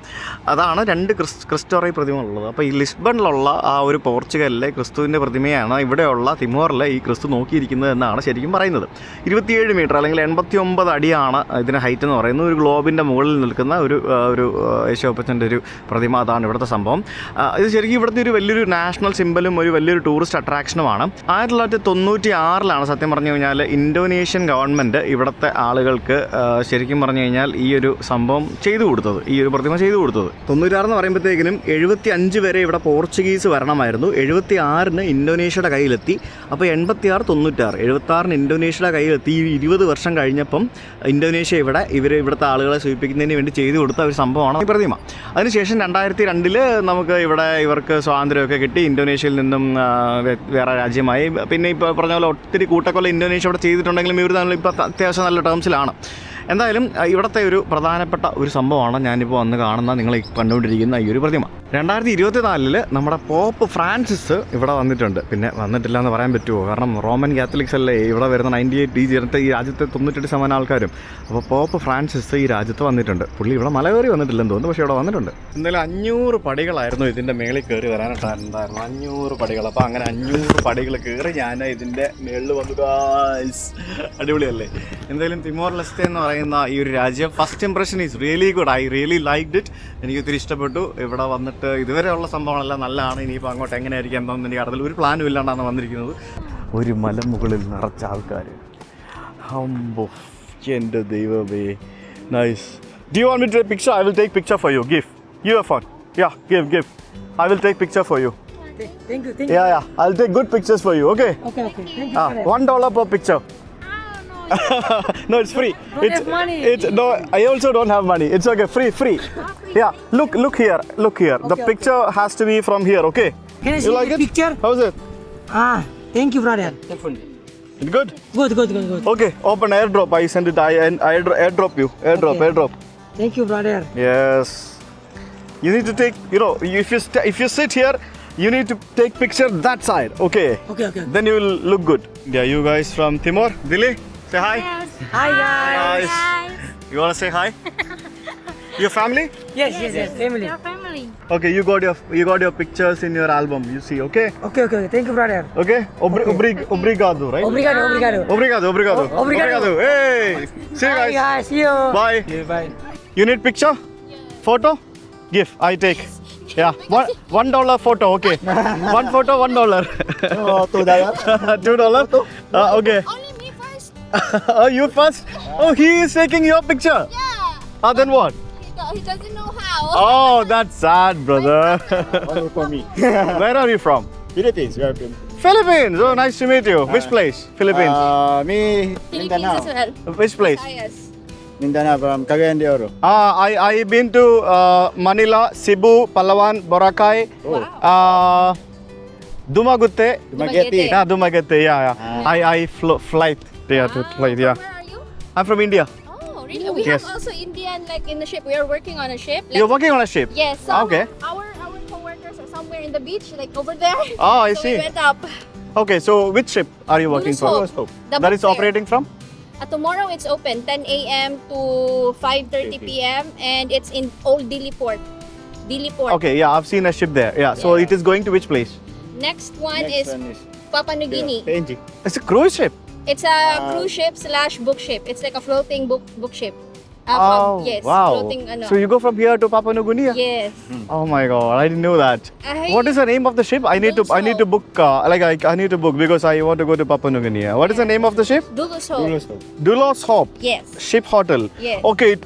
അതാണ് രണ്ട് ക്രിസ്റ്റോറൈ പ്രതിമകളുള്ളത്. അപ്പോൾ ഈ ലിസ്ബണിലുള്ള ആ ഒരു പോർച്ചുഗലിലെ ക്രിസ്തുവിൻ്റെ പ്രതിമയാണ് ഇവിടെയുള്ള തിമോറിലെ ഈ ക്രിസ്തു നോക്കിയിരിക്കുന്നത് എന്നാണ് ശരിക്കും പറയുന്നത്. 27 മീറ്റർ അല്ലെങ്കിൽ 89 അടിയാണ് ഇതിന് ഹൈറ്റ് എന്ന് പറയുന്നത്. ഒരു ഗ്ലോബിൻ്റെ മുകളിൽ നിൽക്കുന്ന ഒരു യേശുപ്പച്ചൻ്റെ ഒരു പ്രതിമ. അതാണ് ഇവിടുത്തെ സംഭവം. ഇത് ശരിക്കും ഇവിടുത്തെ ഒരു വലിയൊരു നാഷണൽ സിംബലും ഒരു വലിയൊരു ടൂറിസ്റ്റ് അട്രാക്ഷനുമാണ്. 1996 സത്യം പറഞ്ഞു കഴിഞ്ഞാൽ ഇന്തോനേഷ്യൻ ഗവൺമെൻറ് ഇവിടുത്തെ ആളുകൾക്ക് ശരിക്കും പറഞ്ഞു കഴിഞ്ഞാൽ ഈ ഒരു സംഭവം ചെയ്തു കൊടുത്തത്, ഈ ഒരു പ്രതിമ ചെയ്തു കൊടുത്തത്. 96 എന്ന് പറയുമ്പോഴത്തേക്കിനും 75 വരെ ഇവിടെ പോർച്ചുഗീസ് ഭരണമായിരുന്നു. 76-ന് ഇന്തോനേഷ്യയുടെ കയ്യിലെത്തി. അപ്പോൾ 86, 96, 76-ന് ഇന്തോനേഷ്യയുടെ കയ്യിലെത്തി. ഈ 20 വർഷം കഴിഞ്ഞപ്പം ഇന്തോനേഷ്യ ഇവിടുത്തെ ആളുകളെ സൂചിപ്പിക്കുന്നതിന് വേണ്ടി ചെയ്തു കൊടുത്ത ഒരു സംഭവമാണ് ഈ പ്രതിമ. അതിനുശേഷം 2002 നമുക്ക് ഇവിടെ ഇവർക്ക് സ്വാതന്ത്ര്യമൊക്കെ കിട്ടി. ഇന്തോനേഷ്യയിൽ നിന്നും വേറെ രാജ്യമായി. പിന്നെ ഇപ്പോൾ പറഞ്ഞ പോലെ ഒത്തിരി കൂട്ടക്കൊല്ലം ഇന്തോനേഷ്യ ഇവിടെ ചെയ്തിട്ടുണ്ടെങ്കിലും ഇവർ തമ്മിൽ ഇപ്പോൾ അത്യാവശ്യം നല്ല ടേംസിലാണ്. എന്തായാലും ഇവിടുത്തെ ഒരു പ്രധാനപ്പെട്ട ഒരു സംഭവമാണ് ഞാനിപ്പോൾ വന്ന് കാണുന്ന നിങ്ങൾ കണ്ടുകൊണ്ടിരിക്കുന്ന ഈ ഒരു പ്രതിമ. 2024 നമ്മുടെ പോപ്പ് ഫ്രാൻസിസ് ഇവിടെ വന്നിട്ടുണ്ട്. പിന്നെ വന്നിട്ടില്ല എന്ന് പറയാൻ പറ്റുമോ? കാരണം റോമൻ കാത്തലിക്സ് അല്ലേ ഇവിടെ വരുന്ന 98 ഈ രാജ്യത്തെ 98% ആൾക്കാരും. അപ്പോൾ പോപ്പ് ഫ്രാൻസിസ് ഈ രാജ്യത്ത് വന്നിട്ടുണ്ട്. പുള്ളി ഇവിടെ മല കയറി വന്നിട്ടില്ലെന്ന് തോന്നുന്നു, പക്ഷേ ഇവിടെ വന്നിട്ടുണ്ട്. എന്തായാലും 500 പടികളായിരുന്നു ഇതിൻ്റെ മേളിൽ കയറി വരാനായിട്ടുണ്ടായിരുന്നു. 500 പടികൾ. അപ്പോൾ അങ്ങനെ 500 പടികൾ കയറി ഞാൻ ഇതിൻ്റെ മേളിൽ വന്നു. അടിപൊളിയല്ലേ? എന്തായാലും തിമോർ ലെസ്തെ എന്ന് പറയുന്ന ഈ ഒരു രാജ്യം first impression is really good. I really liked it. എനിക്ക് ഒത്തിരി ഇഷ്ടപ്പെട്ടു. ഇവിടെ വന്നിട്ട് ഇതുവരെയുള്ള സംഭവങ്ങളെല്ലാം നല്ലതാണ്. ഇനിയിപ്പോൾ അങ്ങോട്ട് എങ്ങനെയായിരിക്കും എന്താണെന്ന് എനിക്ക് അതിൽ ഒരു പ്ലാനും ഇല്ലാണ്ടാണ് വന്നിരിക്കുന്നത്. ഒരു മലമുകളിൽ നിറച്ച ആൾക്കാർ. എൻ്റെ ദൈവമേ, nice. Do you want me to take picture? I will take picture for you. Give you a phone. Yeah, give. I will take picture for you. Thank you. Yeah. I'll take good pictures for you. Okay. Okay. Thank you. $1 per picture. No, it's free. have money. No, I also don't have money. It's okay. Free. Yeah. Look here. The picture has to be from here. Okay. Can I see You like the it? picture? How's it? Thank you, brother. It's good. Good. Okay. Open airdrop. I send it. I airdrop you. Airdrop. Thank you, brother. Yes. You need to take. If you sit here, you need to take picture that side. Okay. Okay. Then you will look good. Yeah. You guys from Timor, Dili, say hi. Yes. Hi, guys. You wanna say hi? Your family? Yes. Family. Your family. Okay, you got your pictures in your album. You see, okay? Okay. Thank you, brother. Okay. Obrigado, right? Obrigado. Hey, see you Hi, guys. guys. See you. Bye. Bye. You need picture? Photo? Give. I take. Yeah. $1 photo. Okay. One photo, $1. $2. Okay. Only me first. Oh, you first? Oh, he is taking your picture. Yeah. Then what? He doesn't know how. Oh, that's sad, brother. One for me. Where are you from? Philippines. We are Philippines. Oh, nice to meet you. Which place? Philippines. Me, Philippines Mindanao. as well. Which place? Yes. Mindanao from Cagayan de Oro. I been to Manila, Cebu, Palawan, Boracay, Dumaguete. Dumaguete. Dumaguete. Yeah. I flight. Yeah, to flight. Yeah. Where are you? I'm from India. Oh, really? We Yes. have also Indian like in the ship. We are working on a ship. Like, You're working on a ship. Yes. Some Okay. Our coworkers are somewhere in the beach, like over there. Oh, I So see. we went up. Okay, so which ship are you working for? Dulus Hope. The That is boat fair. operating from? Tomorrow it's open 10 a.m. to 5:30 p.m. and it's in Old Dili Port. Okay, yeah, I've seen a ship there. Yeah, so Yeah. it is going to which place? Next one is one is Papua New Guinea. PNG. It's a cruise ship. It's a cruise ship / book ship. It's like a floating book ship. Yes. Wow. Floating, ano. So you go from here to Papua New Guinea? Yes. Oh my God, I didn't know that. What is the name of the ship? I need to book. I need to book because I want to go to Papua New Guinea. What is the name of the ship? Dulus Hope. Dulos Hope. Yes. Ship Hotel. Yes. Okay, it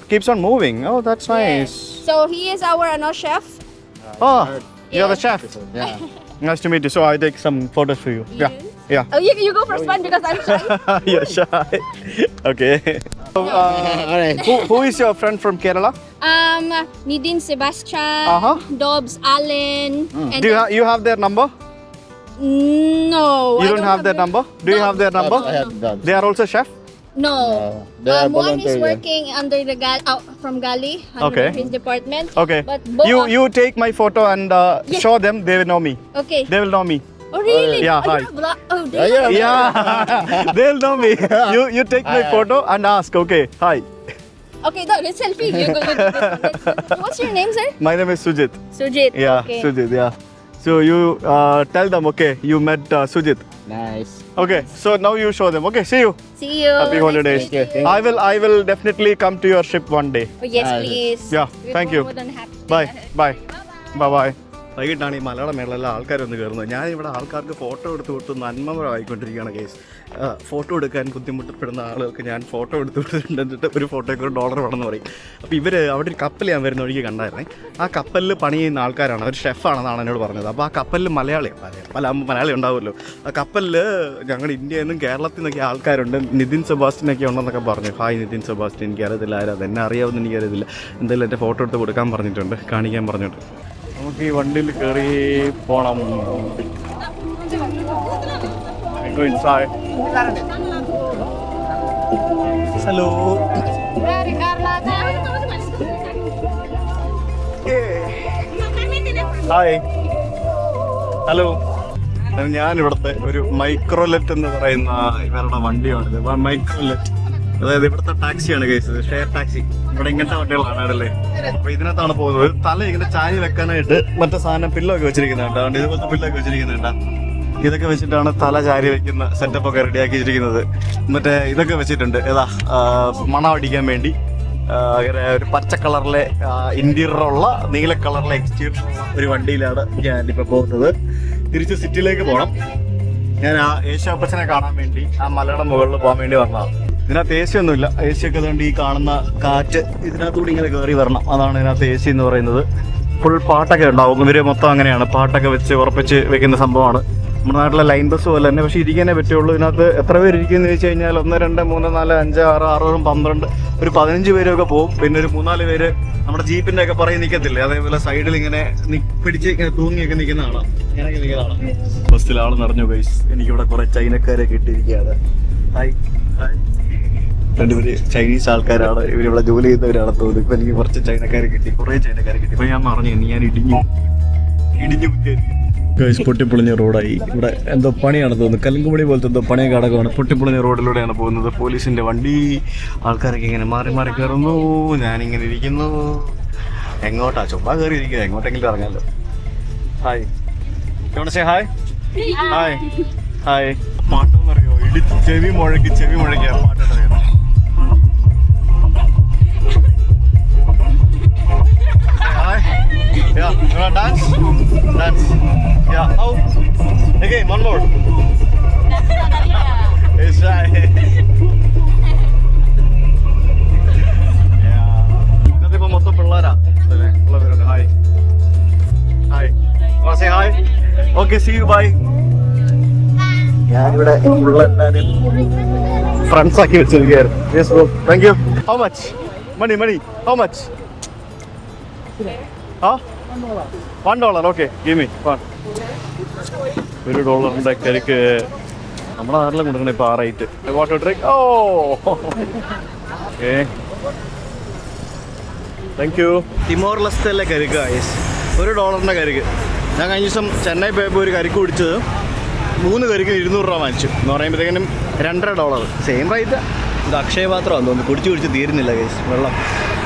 keeps on moving. Oh, that's nice. Yes. So he is our chef. Oh, you're the Yes. chef. Yeah. Nice to meet you. So I take some photos for you. Yeah. Oh, you go first one because I'm shy. You're shy. Okay. So, who is your friend from Kerala? Nidin Sebastian, Uh-huh. Dobbs Allen, and Do you have their number? no. You don't have their number? Do you have their number? I have that. They are also chef? No. They are One is voluntary. working under the from Gali, under Okay. his department. Okay. But both You take my photo and Yes. show them. They will know me. Okay. They will know me. Oh really? Yeah, Oh, hi. you're oh, they Yeah, Yeah, they'll know me. You take my photo and ask. Okay. Hi. Okay, no, let's selfie. You go with this. What's your name, sir? My name is Sujit. Sujit. Yeah, Okay. Sujit. Yeah. So you tell them. Okay. You met Sujit. Nice. Okay. So now you show them. Okay. See you. See you. Happy Nice to holidays. meet you. Okay, I will definitely come to your ship one day. Oh, yes, please. Yeah, We're thank you. more than happy. Bye bye bye bye. വൈകിട്ടാണ് ഈ മലയുടെ മേളെല്ലാം ആൾക്കാരൊന്ന് കയറുന്നത്. ഞാനിവിടെ ആൾക്കാർക്ക് photo എടുത്ത് കൊടുത്ത് നന്മമരമായിക്കൊണ്ടിരിക്കുകയാണ് case. Photo എടുക്കാൻ ബുദ്ധിമുട്ടപ്പെടുന്ന ആളുകൾക്ക് ഞാൻ ഫോട്ടോ എടുത്ത് കൊടുത്തിട്ട് ഒരു ഫോട്ടോയ്ക്ക് $1 വേണമെന്ന് പറയും. അപ്പോൾ ഇവർ അവിടെ ഒരു കപ്പൽ ഞാൻ വരുന്ന വഴിക്ക് കണ്ടായിരുന്നേ. ആ കപ്പലിൽ പണി ചെയ്യുന്ന ആൾക്കാരാണ്, അവർ ഷെഫാണെന്നാണ് എന്നോട് പറഞ്ഞത്. അപ്പോൾ ആ കപ്പലിൽ മലയാളി ഉണ്ടാവുമല്ലോ. ആ കപ്പലിൽ ഞങ്ങളുടെ ഇന്ത്യയിൽ നിന്നും കേരളത്തിൽ നിന്നൊക്കെ ആൾക്കാരുണ്ട്. നിതിൻ സെബാസ്റ്റ്യനൊക്കെ ഉണ്ടെന്നൊക്കെ പറഞ്ഞു. ഹായ് നിതിൻ സെബാസ്റ്റ്യൻ, എനിക്കറിയത്തില്ല ആരാ, എന്നെ അറിയാവുന്ന എനിക്കറിയത്തില്ല. എന്തായാലും എൻ്റെ ഫോട്ടോ എടുത്ത് കൊടുക്കാൻ പറഞ്ഞിട്ടുണ്ട്, കാണിക്കാൻ പറഞ്ഞിട്ടുണ്ട്. നമുക്ക് ഈ വണ്ടിയിൽ കയറി പോണം. Hello hi hello. ഞാനിവിടുത്തെ ഒരു മൈക്രോലെറ്റ് എന്ന് പറയുന്ന ഇവരുടെ വണ്ടിയാണിത്. മൈക്രോലെറ്റ് അതായത് ഇവിടുത്തെ ടാക്സിയാണ് കേസ്, ഷെയർ ടാക്സി. ഇവിടെ ഇങ്ങനത്തെ വണ്ടികളാണ് അല്ലേ. അപ്പൊ ഇതിനകത്താണ് പോകുന്നത്. തല ഇങ്ങനെ ചാരി വെക്കാനായിട്ട് മറ്റേ സാധനം പില്ലൊക്കെ വെച്ചിരിക്കുന്നുണ്ട്. അതുകൊണ്ട് ഇതുപോലത്തെ പില്ലൊക്കെ വെച്ചിരിക്കുന്നുണ്ട്. ഇതൊക്കെ വെച്ചിട്ടാണ് തല ചാരി വെക്കുന്ന സെറ്റപ്പൊക്കെ റെഡിയാക്കി വെച്ചിരിക്കുന്നത്. മറ്റേ ഇതൊക്കെ വെച്ചിട്ടുണ്ട്, ഏതാ മണം അടിക്കാൻ വേണ്ടി. ഒരു പച്ച കളറിലെ ഇന്റീരിയറുള്ള നീല കളറിലെ എക്സ്റ്റീരിയർ ഒരു വണ്ടിയിലാണ് ഞാനിപ്പോൾ പോകുന്നത്. തിരിച്ച് സിറ്റിയിലേക്ക് പോകണം. ഞാൻ ആ യേശുപ്പച്ചനെ കാണാൻ വേണ്ടി ആ മലയുടെ മുകളിൽ പോകാൻ വേണ്ടി വന്നതാണ്. ഇതിനകത്ത് AC ഒന്നുമില്ല. AC ഒക്കെ അതുകൊണ്ട് ഈ കാണുന്ന കാറ്റ് ഇതിനകത്തൂടെ ഇങ്ങനെ കയറി വരണം. അതാണ് ഇതിനകത്ത് AC എന്ന് പറയുന്നത്. ഫുൾ പാട്ടൊക്കെ ഉണ്ടാവും. ഇവർ മൊത്തം അങ്ങനെയാണ്, പാട്ടൊക്കെ വെച്ച് ഉറപ്പിച്ച് വെക്കുന്ന സംഭവമാണ്. നമ്മുടെ നാട്ടിലെ ലൈൻ ബസ് പോലെ തന്നെ, പക്ഷേ ഇരിക്കാനേ പറ്റുള്ളൂ. ഇതിനകത്ത് എത്ര പേര് ഇരിക്കുമെന്ന് ചോദിച്ചു കഴിഞ്ഞാൽ 1, 2, 3, 4, 5, 6, 6, 12, ഒരു 15 പേരൊക്കെ പോകും. പിന്നെ ഒരു 3-4 പേര് നമ്മുടെ ജീപ്പിൻ്റെ ഒക്കെ പറയും നിൽക്കത്തില്ലേ, അതേപോലെ സൈഡിൽ ഇങ്ങനെ പിടിച്ച് ഇങ്ങനെ തൂങ്ങിയൊക്കെ നിൽക്കുന്നതാണ്. ഇങ്ങനെയൊക്കെ നിൽക്കുന്നതാണ്. ബസ്സിൽ ആൾ നിറഞ്ഞു ഗൈസ്. എനിക്കിവിടെ കുറേ ചൈനക്കാരെ കിട്ടിയിരിക്കുകയാണ്. Hi hi. രണ്ടുപേര് ചൈനീസ് ആൾക്കാരാണ്, ഇവരിവിടെ ജോലി ചെയ്യുന്നവരാണ് തോന്നുന്നു. ഇപ്പം എനിക്ക് കുറച്ച് ചൈനക്കാരെ കിട്ടി, കുറേ ചൈനക്കാരെ കിട്ടി. ഇപ്പം ഞാൻ പറഞ്ഞു ഞാൻ ഇടിഞ്ഞു കുത്തിയായിരിക്കും. പൊട്ടിപ്പൊളിഞ്ഞ റോഡായി. ഇവിടെ എന്തോ പണിയാണ് തോന്നുന്നു, കല്ലുങ്കുമണി പോലത്തെ എന്തോ പണിയൊക്കെ അടക്കമാണ്. പൊട്ടിപ്പൊളിഞ്ഞ റോഡിലൂടെയാണ് പോകുന്നത്. പോലീസിൻ്റെ വണ്ടി, ആൾക്കാരൊക്കെ ഇങ്ങനെ മാറി മാറി കയറുന്നു. ഞാനിങ്ങനെ ഇരിക്കുന്നു. എങ്ങോട്ടാ ചുമ്മാ കയറി ഇരിക്കുക, എങ്ങോട്ടെങ്കിലും ഇറങ്ങാമല്ലോ. Hi hi hi hi. പാട്ടെന്ന് അറിയോ, ചെവി മുഴക്കി പാട്ടിട്ട് കേട്ടോ. Yeah, you wanna dance? Dance. Yeah. Oh. Okay, one more. It's shy. Yeah. ഇന്നത്തെ മൊത്തം പിള്ളേരാ അല്ലേ? പിള്ളേരുണ്ട്. Hi hi. wanna say hi? Okay, see you, bye. ഞാനിവിടെ പിള്ളേരെല്ലാവരും ഫ്രണ്ട്സ് ആക്കി വെച്ചിരിക്കുകയായിരുന്നു. Yes bro. Thank you. How much? Money. How much? Huh? $1. Okay, give me one. $1 കരിക്ക് നമ്മുടെ നാട്ടിലും കൊടുക്കണം ഇപ്പോൾ ആ rate. Water drink. Oh okay, thank you. Timor ലെസ്റ്റയിലെ കരിക്ക് ഗൈസ്, $1 കരിക്ക്. ഞാൻ കഴിഞ്ഞ ദിവസം ചെന്നൈ പോയപ്പോൾ ഒരു കരിക്ക് കുടിച്ചത് 3 കരിക്ക് $200 വാങ്ങിച്ചു. എന്ന് പറയുമ്പോഴത്തേക്കിനും $2.5 സെയിം റേറ്റ്. ഇത് അക്ഷയപാത്രമാണെന്ന് തോന്നുന്നു, കുടിച്ച് തീരുന്നില്ല ഗൈസ് വെള്ളം,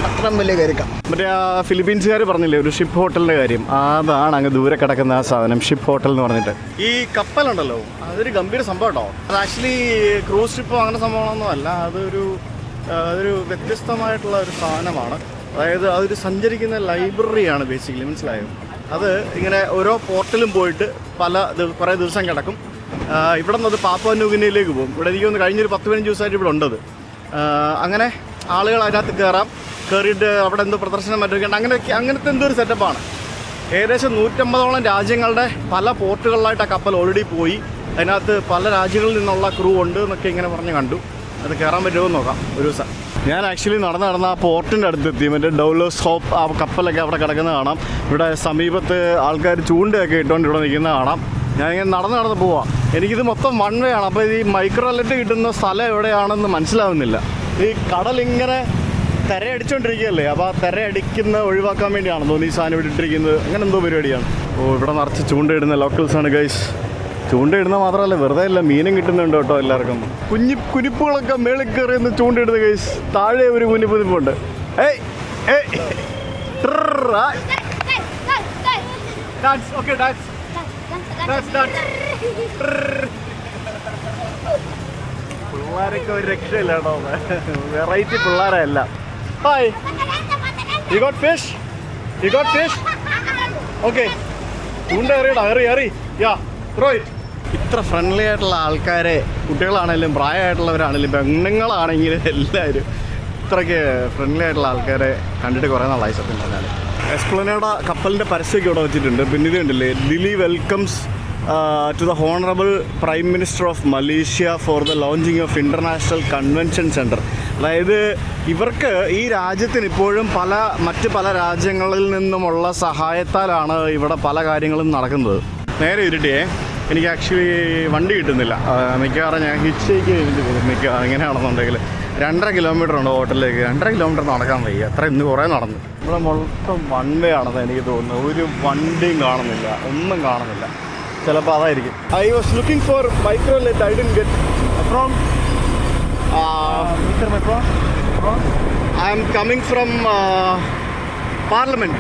അത്ര വലിയ കരിക്ക. മറ്റേ ആ ഫിലിപ്പീൻസുകാർ പറഞ്ഞില്ലേ ഒരു ഷിപ്പ് ഹോട്ടലിൻ്റെ കാര്യം, അതാണ് അങ്ങ് ദൂരെ കിടക്കുന്ന ആ സാധനം, ഷിപ്പ് ഹോട്ടൽ എന്ന് പറഞ്ഞിട്ട്. ഈ കപ്പലുണ്ടല്ലോ അതൊരു ഗംഭീര സംഭവം കേട്ടോ. അത് ആക്ച്വലി ക്രൂസ് ഷിപ്പോ അങ്ങനെ സംഭവങ്ങളൊന്നും അല്ല. അതൊരു വ്യത്യസ്തമായിട്ടുള്ള ഒരു സാധനമാണ്. അതായത് അതൊരു സഞ്ചരിക്കുന്ന ലൈബ്രറിയാണ് ബേസിക്കലി, മനസ്സിലായോ? അത് ഇങ്ങനെ ഓരോ പോർട്ടിലും പോയിട്ട് കുറേ ദിവസം കിടക്കും. ഇവിടെ നിന്ന് അത് പാപ്പുവ ന്യൂഗിനിയിലേക്ക് പോകും. ഇവിടെ എനിക്ക് തോന്നുന്നു കഴിഞ്ഞൊരു 10-15 ദിവസമായിട്ട് ഇവിടെ ഉണ്ടത്. അങ്ങനെ ആളുകൾ അതിനകത്ത് കയറിയിട്ട് അവിടെ എന്തോ പ്രദർശനം മറ്റൊക്കെ അങ്ങനത്തെ എന്തോ ഒരു സെറ്റപ്പാണ്. ഏകദേശം 150ഓളം രാജ്യങ്ങളുടെ പല പോർട്ടുകളിലായിട്ട് ആ കപ്പൽ ഓൾറെഡി പോയി. അതിനകത്ത് പല രാജ്യങ്ങളിൽ നിന്നുള്ള ക്രൂ ഉണ്ട് എന്നൊക്കെ ഇങ്ങനെ പറഞ്ഞ് കണ്ടു. അത് കയറാൻ പറ്റുമോ നോക്കാം ഒരു ദിവസം. ഞാൻ ആക്ച്വലി നടന്ന് ആ പോർട്ടിൻ്റെ അടുത്തെത്തി. മറ്റേ ഡൗലോസ് ഹോപ്പ് ആ കപ്പലൊക്കെ അവിടെ കിടക്കുന്നത് കാണാം. ഇവിടെ സമീപത്ത് ആൾക്കാർ ചൂണ്ടയൊക്കെ ഇട്ടുകൊണ്ട് ഇവിടെ നിൽക്കുന്നത് കാണാം. ഞാനിങ്ങനെ നടന്ന് പോവാം. എനിക്കിത് മൊത്തം വൺ വേ ആണ്. അപ്പോൾ ഈ മൈക്രോ അലർട്ട് കിട്ടുന്ന സ്ഥലം എവിടെയാണെന്ന് മനസ്സിലാവുന്നില്ല. ഈ കടലിങ്ങനെ തിരയടിച്ചുകൊണ്ടിരിക്കുകയല്ലേ, അപ്പോൾ ആ തിരയടിക്കുന്ന ഒഴിവാക്കാൻ വേണ്ടിയാണെന്ന് തോന്നുന്നു ഈ സാധനം ഇവിടെ ഇട്ടിരിക്കുന്നത്. അങ്ങനെ എന്തോ പരിപാടിയാണ്. ഓ, ഇവിടെ നിറച്ച് ചൂണ്ടയിടുന്ന ലോക്കൽസാണ് ഗൈസ്. ചൂണ്ടയിടുന്ന മാത്രമല്ല, വെറുതെ അല്ല, മീനും കിട്ടുന്നുണ്ട് കേട്ടോ എല്ലാവർക്കും. കുനിപ്പുകളൊക്കെ മേളിൽ കയറിയെന്ന് ചൂണ്ടയിടുന്ന ഗൈസ്. താഴെ ഒരു കുനിപ്പുനിപ്പുണ്ട്. Hey hey dance. Okay, dance dance dance. പിള്ളേരൊക്കെ ഒരു രക്ഷയില്ല കേട്ടോ, വെറൈറ്റി പിള്ളേരല്ല. Hi, you got fish? You got fish? Okay, ചൂണ്ട എറിയടാ, എറി യാ ത്രോ ഇറ്റ്. ഇത്ര ഫ്രണ്ട്ലി ആയിട്ടുള്ള ആൾക്കാരെ, കുട്ടികളാണെങ്കിലും പ്രായമായിട്ടുള്ളവരാണെങ്കിലും പെണ്ണുങ്ങളാണെങ്കിലും എല്ലാവരും ഇത്രയ്ക്ക് ഫ്രണ്ട്ലി ആയിട്ടുള്ള ആൾക്കാരെ കണ്ടിട്ട് കുറേ നാളായി സത്യം പറഞ്ഞാൽ. എസ്പ്ലനേഡ കപ്പലിൻ്റെ പരസ്യമൊക്കെ ഇവിടെ വെച്ചിട്ടുണ്ട്. പിന്നെ ഇത് കണ്ടില്ലേ, Delhi welcomes to the honourable prime minister of Malaysia for the launching of international convention centre. അതായത് ഇവർക്ക് ഈ രാജ്യത്തിന് ഇപ്പോഴും മറ്റ് പല രാജ്യങ്ങളിൽ നിന്നുമുള്ള സഹായത്താലാണ് ഇവിടെ പല കാര്യങ്ങളും നടക്കുന്നത്. നേരെ ഇരുട്ടിയേ, എനിക്ക് ആക്ച്വലി വണ്ടി കിട്ടുന്നില്ല. മിക്കവാറും ഞാൻ ഹിച്ചേക്ക് മിക്കവാറും എങ്ങനെയാണെന്നുണ്ടെങ്കിൽ 2.5 കിലോമീറ്റർ ഉണ്ട് ഹോട്ടലിലേക്ക്. 2.5 കിലോമീറ്റർ നടക്കാൻ വയ്യ, അത്ര ഇന്ന് കുറേ നടന്നു. ഇവിടെ മൊത്തം വൺ വേ ആണെന്ന് എനിക്ക് തോന്നുന്നു. ഒരു വണ്ടിയും കാണുന്നില്ല, ഒന്നും കാണുന്നില്ല. ചിലപ്പോൾ അതായിരിക്കും. I was looking for micro let. I didn't get from I am coming from parliament.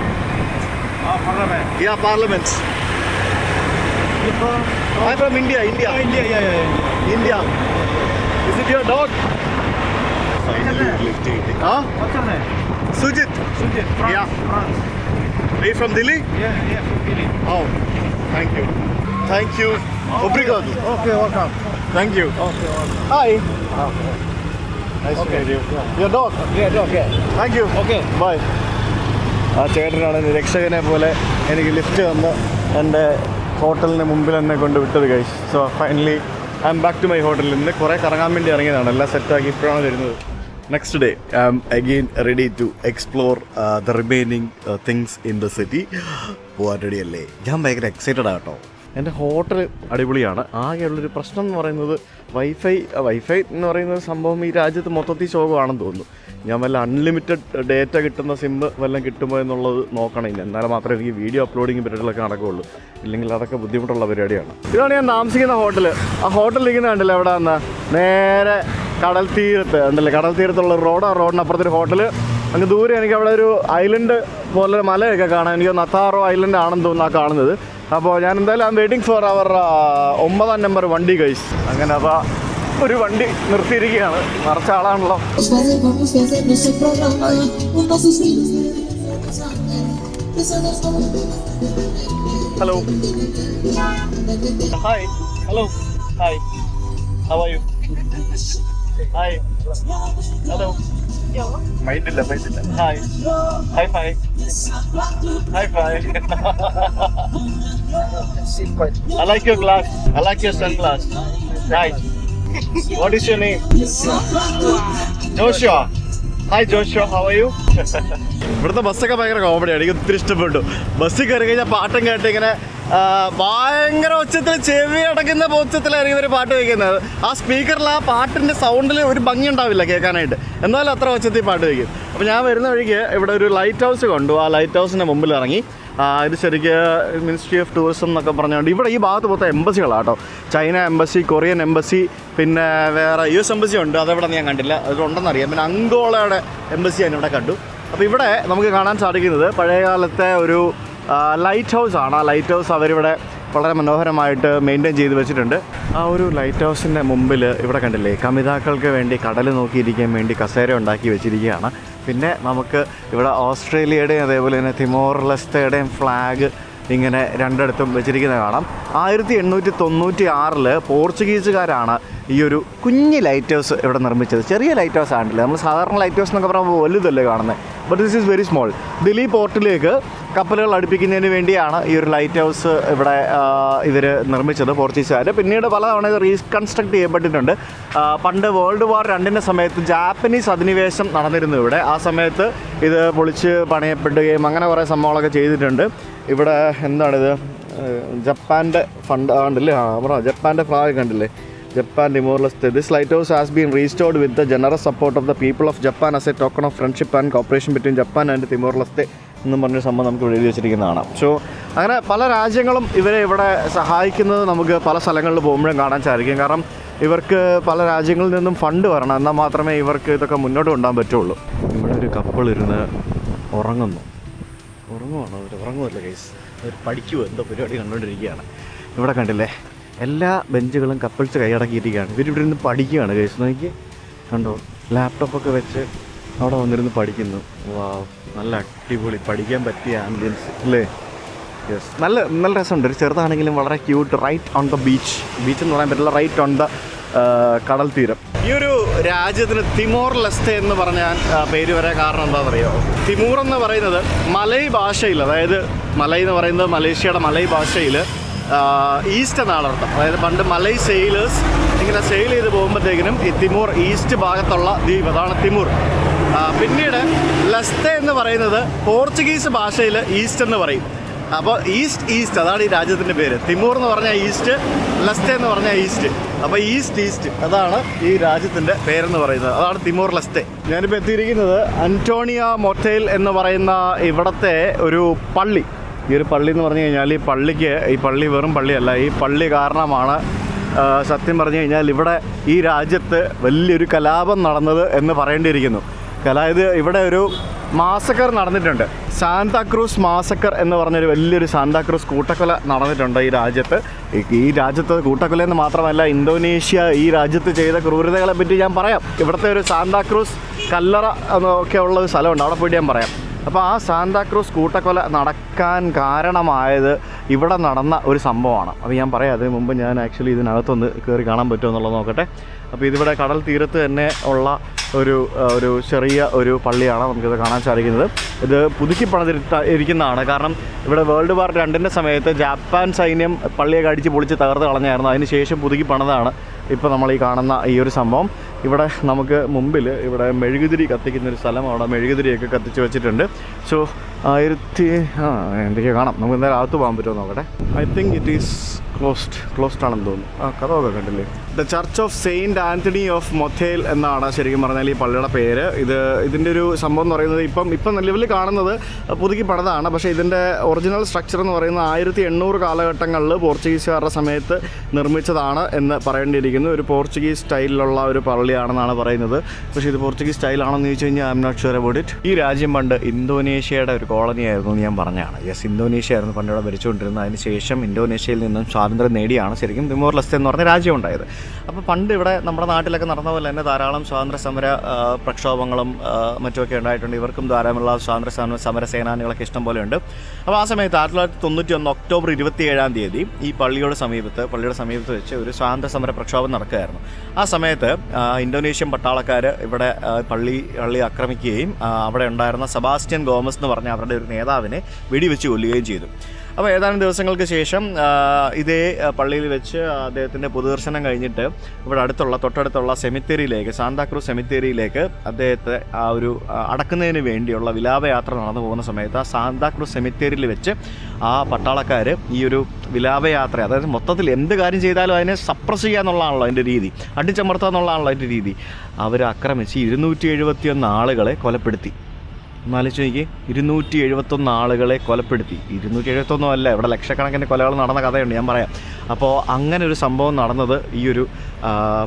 Yeah, parliament. I'm from India. India. Is it your dog? Finally lifted. Huh? What's your name? Sujit. France. Yeah. France. Are you from Delhi? Yeah, from Delhi. Oh, thank you. Thank you. Obrigado. Okay, welcome. Thank you. Okay, welcome. Hi. Okay. Nice to meet you. Your dog? Yeah, dog, yeah. Thank you. Okay. Bye. ആ ചേട്ടനാണ് രക്ഷകനെ പോലെ എനിക്ക് lift തന്ന് എൻ്റെ ഹോട്ടലിന് മുമ്പിൽ എന്നെ കൊണ്ട് വിട്ടത് guys. So finally I am back to my ഹോട്ടലിൽ. ഇന്ന് കുറേ കറങ്ങാൻ വേണ്ടി ഇറങ്ങിയതാണ്, എല്ലാം സെറ്റാക്കി ഇപ്പോഴാണ് വരുന്നത്. Next day I am again ready to explore the remaining things in the city. പോകാൻ റെഡിയല്ലേ? ഞാൻ ഭയങ്കര എക്സൈറ്റഡ് ആട്ടോ. എൻ്റെ ഹോട്ടൽ അടിപൊളിയാണ്. ആകെയുള്ളൊരു പ്രശ്നം എന്ന് പറയുന്നത് വൈഫൈ എന്ന് പറയുന്ന സംഭവം ഈ രാജ്യത്ത് മൊത്തത്തിൽ ശോകമാണെന്ന് തോന്നുന്നു. ഞാൻ വല്ല അൺലിമിറ്റഡ് ഡേറ്റ കിട്ടുന്ന സിമ്മ് വല്ലതും കിട്ടുമോ എന്നുള്ളത് നോക്കണം. ഇല്ല, എന്നാലും മാത്രമേ എനിക്ക് വീഡിയോ അപ്ലോഡിങ് പരിപാടികളൊക്കെ നടക്കുകയുള്ളൂ. ഇല്ലെങ്കിൽ അതൊക്കെ ബുദ്ധിമുട്ടുള്ള പരിപാടിയാണ്. ഇതാണ് ഞാൻ താമസിക്കുന്ന ഹോട്ടൽ. ആ ഹോട്ടലിരിക്കുന്ന കണ്ടില്ല എവിടെ നിന്ന് നേരെ കടൽ തീരത്ത് ഉണ്ടല്ലേ, കടൽ തീരത്തുള്ള റോഡിനപ്പുറത്തൊരു ഹോട്ടൽ. അങ്ങ് ദൂരെ എനിക്ക് അവിടെ ഒരു ഐലൻഡ് പോലെ മലയൊക്കെ കാണാം. എനിക്ക് നത്താറോ ഐലൻഡ് ആണെന്ന് തോന്നുന്നു ആ കാണുന്നത്. അപ്പോൾ ഞാൻ എന്തായാലും I am waiting for our 9ാം നമ്പർ വണ്ടി ഗൈസ്. അങ്ങനെ അതാ ഒരു വണ്ടി നിർത്തിയിരിക്കുകയാണ്. നിറച്ച ആളാണല്ലോ. Hello, hi. Hello, hi. How are you? Hi. Hello. മൈൻഡില്ല. Hi. High five. I like your glass. I like your sunglass. Nice. What is your name? Joshua. Hi Joshua, how are you? ഇവിടുത്തെ ബസ്സൊക്കെ ഭയങ്കര കോമഡിയാണ്. എനിക്ക് ഒത്തിരി ഇഷ്ടപ്പെട്ടു. ബസ്സിൽ കയറി കഴിഞ്ഞാൽ പാട്ടും കേട്ട് ഇങ്ങനെ ഭയങ്കര ഉച്ചത്തിൽ ചെവി അടയ്ക്കുന്ന ഉച്ചത്തിലായിരിക്കും ഇവർ പാട്ട് വയ്ക്കുന്നത്. ആ സ്പീക്കറിൽ ആ പാട്ടിൻ്റെ സൗണ്ടിൽ ഒരു ഭംഗി ഉണ്ടാവില്ല കേൾക്കാനായിട്ട്, എന്നാലും അത്ര ഉച്ചത്തിൽ പാട്ട് വയ്ക്കും. അപ്പോൾ ഞാൻ വരുന്ന വഴിക്ക് ഇവിടെ ഒരു ലൈറ്റ് ഹൗസ് കണ്ടു. ആ ലൈറ്റ് ഹൗസിൻ്റെ മുമ്പിൽ ഇറങ്ങി. ഇത് ശരിക്കും മിനിസ്ട്രി ഓഫ് ടൂറിസം എന്നൊക്കെ പറഞ്ഞുകൊണ്ട് ഇവിടെ ഈ ഭാഗത്ത് മൊത്തം എംബസികളാണ് കേട്ടോ. ചൈന എംബസി, കൊറിയൻ എംബസി, പിന്നെ വേറെ US എംബസി ഉണ്ട്. അതെവിടെ ഞാൻ കണ്ടില്ല, അതുണ്ടെന്നറിയാം. പിന്നെ അങ്കോളയുടെ എംബസി ഞാൻ ഇവിടെ കണ്ടു. അപ്പോൾ ഇവിടെ നമുക്ക് കാണാൻ സാധിക്കുന്നത് പഴയകാലത്തെ ഒരു ലൈറ്റ് ഹൗസ് ആണ്. ആ ലൈറ്റ് ഹൗസ് അവരിവിടെ വളരെ മനോഹരമായിട്ട് മെയിൻറ്റെയിൻ ചെയ്ത് വെച്ചിട്ടുണ്ട്. ആ ഒരു ലൈറ്റ് ഹൗസിൻ്റെ മുമ്പിൽ ഇവിടെ കണ്ടില്ലേ, കമിതാക്കൾക്ക് വേണ്ടി കടൽ നോക്കിയിരിക്കാൻ വേണ്ടി കസേര ഉണ്ടാക്കി വെച്ചിരിക്കുകയാണ്. പിന്നെ നമുക്ക് ഇവിടെ ഓസ്ട്രേലിയയുടെയും അതേപോലെ തന്നെ തിമോർ ലെസ്റ്റയുടെയും ഫ്ലാഗ് ഇങ്ങനെ രണ്ടിടത്തും വെച്ചിരിക്കുന്നത് കാണാം. 1896 പോർച്ചുഗീസുകാരാണ് ഈ ഒരു കുഞ്ഞ് ലൈറ്റ് ഹൗസ് ഇവിടെ നിർമ്മിച്ചത്. ചെറിയ ലൈറ്റ് ഹൗസ് ആണല്ലേ, നമ്മൾ സാധാരണ ലൈറ്റ് ഹൗസ് എന്നൊക്കെ പറയുമ്പോൾ വലുതല്ലേ കാണുന്നത്. But this is very small. Delhi പോർട്ടിലേക്ക് കപ്പലുകൾ അടുപ്പിക്കുന്നതിന് വേണ്ടിയാണ് ഈ ഒരു ലൈറ്റ് ഹൗസ് ഇവിടെ ഇവർ നിർമ്മിച്ചത്, പോർച്ചുഗീസുകാർ. പിന്നീട് പലതവണ ഇത് റീകൺസ്ട്രക്ട് ചെയ്യപ്പെട്ടിട്ടുണ്ട്. പണ്ട് വേൾഡ് വാർ 2 സമയത്ത് ജാപ്പനീസ് അധിനിവേശം നടന്നിരുന്നു ഇവിടെ. ആ സമയത്ത് ഇത് പൊളിച്ച് പണിയപ്പെടുകയും അങ്ങനെ കുറേ സംഭവങ്ങളൊക്കെ ചെയ്തിട്ടുണ്ട്. ഇവിടെ എന്താണിത്, ജപ്പാൻ്റെ ഫണ്ട് കണ്ടില്ലേ? ജപ്പാൻ്റെ ഫ്ലാഗ് കണ്ടില്ലേ? Japan Timor-Leste. This lighthouse has been restored with the generous support of the people of Japan as a token of friendship and cooperation between Japan and Timor-Leste എന്നും പറഞ്ഞൊരു സംഭവം നമുക്ക് എഴുതി വെച്ചിരിക്കുന്നതാണ്. സോ അങ്ങനെ പല രാജ്യങ്ങളും ഇവരെ ഇവിടെ സഹായിക്കുന്നത് നമുക്ക് പല സ്ഥലങ്ങളിൽ പോകുമ്പോഴും കാണാൻ സാധിക്കും. കാരണം ഇവർക്ക് പല രാജ്യങ്ങളിൽ നിന്നും ഫണ്ട് വരണം, എന്നാൽ മാത്രമേ ഇവർക്ക് ഇതൊക്കെ മുന്നോട്ട് കൊണ്ടുപോകാൻ പറ്റുള്ളൂ. ഇവിടെ ഒരു കപ്പിൾ ഇരുന്ന് ഉറങ്ങുവാണോ? അവർ ഉറങ്ങുമല്ലോ ഗൈസ്. അവർ പഠിക്കുമോ എന്തോ പരിപാടി കണ്ടുകൊണ്ടിരിക്കുകയാണ്. ഇവിടെ കണ്ടില്ലേ, എല്ലാ ബെഞ്ചുകളും കപ്പിൾസ് കൈയടക്കിയിരിക്കുകയാണ്. ഇവരിവിടെ ഇരുന്ന് പഠിക്കുകയാണ് ഗൈസ്. നോക്കി കണ്ടോ, ലാപ്ടോപ്പൊക്കെ വെച്ച് അവിടെ വന്നിരുന്ന് പഠിക്കുന്നു. വാവ്, നല്ല അടിപൊളി പഠിക്കാൻ പറ്റിയ ആംബിയൻസ് അല്ലേ? യെസ്, നല്ല രസമുണ്ട്. ഒരു ചെറുതാണെങ്കിലും വളരെ cute. Right on the beach എന്ന് പറയാൻ പറ്റില്ല, റൈറ്റ് ഓൺ ദ കടൽ തീരം. ഈ ഒരു രാജ്യത്തിന് തിമോർ ലെസ്തെ എന്ന് പറഞ്ഞാൽ പേര് വരാൻ കാരണം എന്താണെന്നറിയോ? തിമൂർ എന്ന് പറയുന്നത് മലയ് ഭാഷയിൽ, അതായത് മലയ് എന്ന് പറയുന്നത് മലേഷ്യയുടെ മലയ് ഭാഷയിൽ ഈസ്റ്റ് എന്നാണ് അർത്ഥം. അതായത് പണ്ട് മലൈ സെയിലേഴ്സ് ഇങ്ങനെ സെയിൽ ചെയ്ത് പോകുമ്പോഴത്തേക്കിനും ഈ തിമൂർ ഈസ്റ്റ് ഭാഗത്തുള്ള ദ്വീപ്, അതാണ് തിമൂർ. പിന്നീട് ലെസ്തെ എന്ന് പറയുന്നത് പോർച്ചുഗീസ് ഭാഷയിൽ ഈസ്റ്റ് എന്ന് പറയും. അപ്പോൾ ഈസ്റ്റ് അതാണ് ഈ രാജ്യത്തിൻ്റെ പേര്. തിമൂർ എന്ന് പറഞ്ഞാൽ ഈസ്റ്റ്, ലെസ്തെ എന്ന് പറഞ്ഞാൽ ഈസ്റ്റ്. അപ്പോൾ ഈസ്റ്റ് അതാണ് ഈ രാജ്യത്തിൻ്റെ പേരെന്ന് പറയുന്നത്. അതാണ് തിമോർ ലെസ്തെ. ഞാനിപ്പോൾ എത്തിയിരിക്കുന്നത് അന്റോണിയ മൊട്ടേൽ എന്ന് പറയുന്ന ഇവിടുത്തെ ഒരു പള്ളി. ഈ ഒരു പള്ളി എന്ന് പറഞ്ഞു കഴിഞ്ഞാൽ ഈ പള്ളി വെറും പള്ളിയല്ല. ഈ പള്ളി കാരണമാണ് സത്യം പറഞ്ഞു കഴിഞ്ഞാൽ ഇവിടെ ഈ രാജ്യത്ത് വലിയൊരു കലാപം നടന്നത് എന്ന് പറയേണ്ടിയിരിക്കുന്നു. അതായത് ഇവിടെ ഒരു മാസക്കർ നടന്നിട്ടുണ്ട്. സാന്താക്രൂസ് മാസക്കർ എന്ന് പറഞ്ഞൊരു വലിയൊരു സാന്താക്രൂസ് കൂട്ടക്കൊല നടന്നിട്ടുണ്ട് ഈ രാജ്യത്ത്. ഈ രാജ്യത്ത് കൂട്ടക്കൊലയെന്ന് മാത്രമല്ല, ഇന്തോനേഷ്യ ഈ രാജ്യത്ത് ചെയ്ത ക്രൂരതകളെ പറ്റി ഞാൻ പറയാം. ഇവിടുത്തെ ഒരു സാന്താക്രൂസ് കല്ലറ എന്നൊക്കെ ഉള്ള ഒരു സ്ഥലമുണ്ട്, അവിടെ പോയിട്ട് ഞാൻ പറയാം. അപ്പോൾ ആ സാന്താക്രൂസ് കൂട്ടക്കൊല നടക്കാൻ കാരണമായത് ഇവിടെ നടന്ന ഒരു സംഭവമാണ്. അത് ഞാൻ പറയാം. അതിന് മുമ്പ് ഞാൻ ആക്ച്വലി ഇതിനകത്തൊന്ന് കയറി കാണാൻ പറ്റുമോ എന്നുള്ളത് നോക്കട്ടെ. അപ്പോൾ ഇതിവിടെ കടൽ തീരത്ത് തന്നെ ഉള്ള ഒരു ചെറിയ ഒരു പള്ളിയാണ് നമുക്കിത് കാണാൻ സാധിക്കുന്നത്. ഇത് പുതുക്കി പണിതിരിക്കുന്നതാണ്. കാരണം ഇവിടെ വേൾഡ് വാർ 2 സമയത്ത് ജപ്പാൻ സൈന്യം പള്ളിയൊക്കെ അടിച്ച് പൊളിച്ച് തകർത്ത് കളഞ്ഞായിരുന്നു. അതിന് ശേഷം പുതുക്കി പണിതാണ് ഇപ്പോൾ നമ്മൾ ഈ കാണുന്ന ഈ ഒരു സംഭവം. ഇവിടെ നമുക്ക് മുമ്പിൽ ഇവിടെ മെഴുകുതിരി കത്തിക്കുന്നൊരു സ്ഥലം, അവിടെ മെഴുകുതിരിയൊക്കെ കത്തിച്ച് വെച്ചിട്ടുണ്ട്. സോ എന്തൊക്കെയോ കാണാം. നമുക്ക് എന്തായാലും അകത്ത് പോകാൻ പറ്റുമോ നോക്കട്ടെ. I think it is closed ആണെന്ന് തോന്നുന്നു. കഥയൊക്കെ കണ്ടില്ലേ? The church of saint Antony of മൊഥേൽ എന്നാണ് ശരിക്കും പറഞ്ഞാൽ ഈ പള്ളിയുടെ പേര്. ഇതിൻ്റെ ഒരു സംഭവം എന്ന് പറയുന്നത് ഇപ്പം നിലവിൽ കാണുന്നത് പുതുക്കി പണിതാണ്. പക്ഷേ ഇതിൻ്റെ ഒറിജിനൽ സ്ട്രക്ചർ എന്ന് പറയുന്നത് 1800 കാലഘട്ടങ്ങളിൽ പോർച്ചുഗീസുകാരുടെ സമയത്ത് നിർമ്മിച്ചതാണ് എന്ന് പറയേണ്ടിയിരിക്കുന്നു. ഒരു പോർച്ചുഗീസ് സ്റ്റൈലിലുള്ള ഒരു പള്ളിയാണെന്നാണ് പറയുന്നത്. പക്ഷേ ഇത് പോർച്ചുഗീസ് സ്റ്റൈലാണെന്ന് ചോദിച്ചു കഴിഞ്ഞാൽ I am not sure about it. ഈ രാജ്യം പണ്ട് ഇന്തോനേഷ്യയുടെ ഒരു കോളനി ആയിരുന്നു എന്ന് ഞാൻ പറഞ്ഞതാണ്. യെസ്, ഇന്തോനേഷ്യ ആയിരുന്നു പണ്ടിവിടെ ഭരിച്ചുകൊണ്ടിരുന്നത്. അതിന് ശേഷം ഇന്തോനേഷ്യയിൽ നിന്നും സ്വാതന്ത്ര്യം നേടിയാണ് ശരിക്കും തിമോർ ലെസ്തെ എന്ന് പറഞ്ഞ രാജ്യം ഉണ്ടായത്. അപ്പോൾ പണ്ട് ഇവിടെ നമ്മുടെ നാട്ടിലൊക്കെ നടന്ന പോലെ തന്നെ ധാരാളം സ്വാതന്ത്ര്യ സമര പ്രക്ഷോഭങ്ങളും മറ്റുമൊക്കെ ഉണ്ടായിട്ടുണ്ട്. ഇവർക്കും ധാരാളമുള്ള സ്വാതന്ത്ര്യ സമര സേനാനികളൊക്കെ ഇഷ്ടം പോലെ ഉണ്ട്. അപ്പോൾ ആ സമയത്ത് 1991 ഒക്ടോബർ 27 ഈ പള്ളിയുടെ സമീപത്ത് വെച്ച് ഒരു സ്വാതന്ത്ര്യ സമര പ്രക്ഷോഭം നടക്കുകയായിരുന്നു. ആ സമയത്ത് ഇന്തോനേഷ്യൻ പട്ടാളക്കാർ ഇവിടെ പള്ളി ആക്രമിക്കുകയും അവിടെ ഉണ്ടായിരുന്ന സെബാസ്റ്റ്യൻ ഗോമസ് എന്ന് പറഞ്ഞ അവരുടെ ഒരു നേതാവിനെ വെടിവെച്ച് കൊല്ലുകയും ചെയ്തു. അപ്പോൾ ഏതാനും ദിവസങ്ങൾക്ക് ശേഷം ഇതേ പള്ളിയിൽ വെച്ച് അദ്ദേഹത്തിൻ്റെ പൊതുദർശനം കഴിഞ്ഞിട്ട് ഇവിടെ തൊട്ടടുത്തുള്ള സെമിത്തേരിയിലേക്ക്, സാന്താക്രൂസ് സെമിത്തേരിയിലേക്ക് അദ്ദേഹത്തെ അടക്കുന്നതിന് വേണ്ടിയുള്ള വിലാപയാത്ര നടന്നു പോകുന്ന സമയത്ത് ആ സാന്താക്രൂസ് സെമിത്തേരിയിൽ വെച്ച് ആ പട്ടാളക്കാർ ഈ ഒരു വിലാപയാത്ര, അതായത് മൊത്തത്തിൽ എന്ത് കാര്യം ചെയ്താലും അതിനെ സപ്രസ് ചെയ്യുക എന്നുള്ളതാണല്ലോ അതിൻ്റെ രീതി, അടിച്ചമർത്തുക എന്നുള്ളതാണല്ലോ അതിൻ്റെ രീതി. അവർ ആക്രമിച്ച് 271 ആളുകളെ കൊലപ്പെടുത്തി. എന്നാലോചിച്ച് നോക്കി, 271 ആളുകളെ കൊലപ്പെടുത്തി. 271 അല്ല, ഇവിടെ ലക്ഷക്കണക്കിന് കൊലകൾ നടന്ന കഥയുണ്ട്, ഞാൻ പറയാം. അപ്പോൾ അങ്ങനെ ഒരു സംഭവം നടന്നത് ഈ ഒരു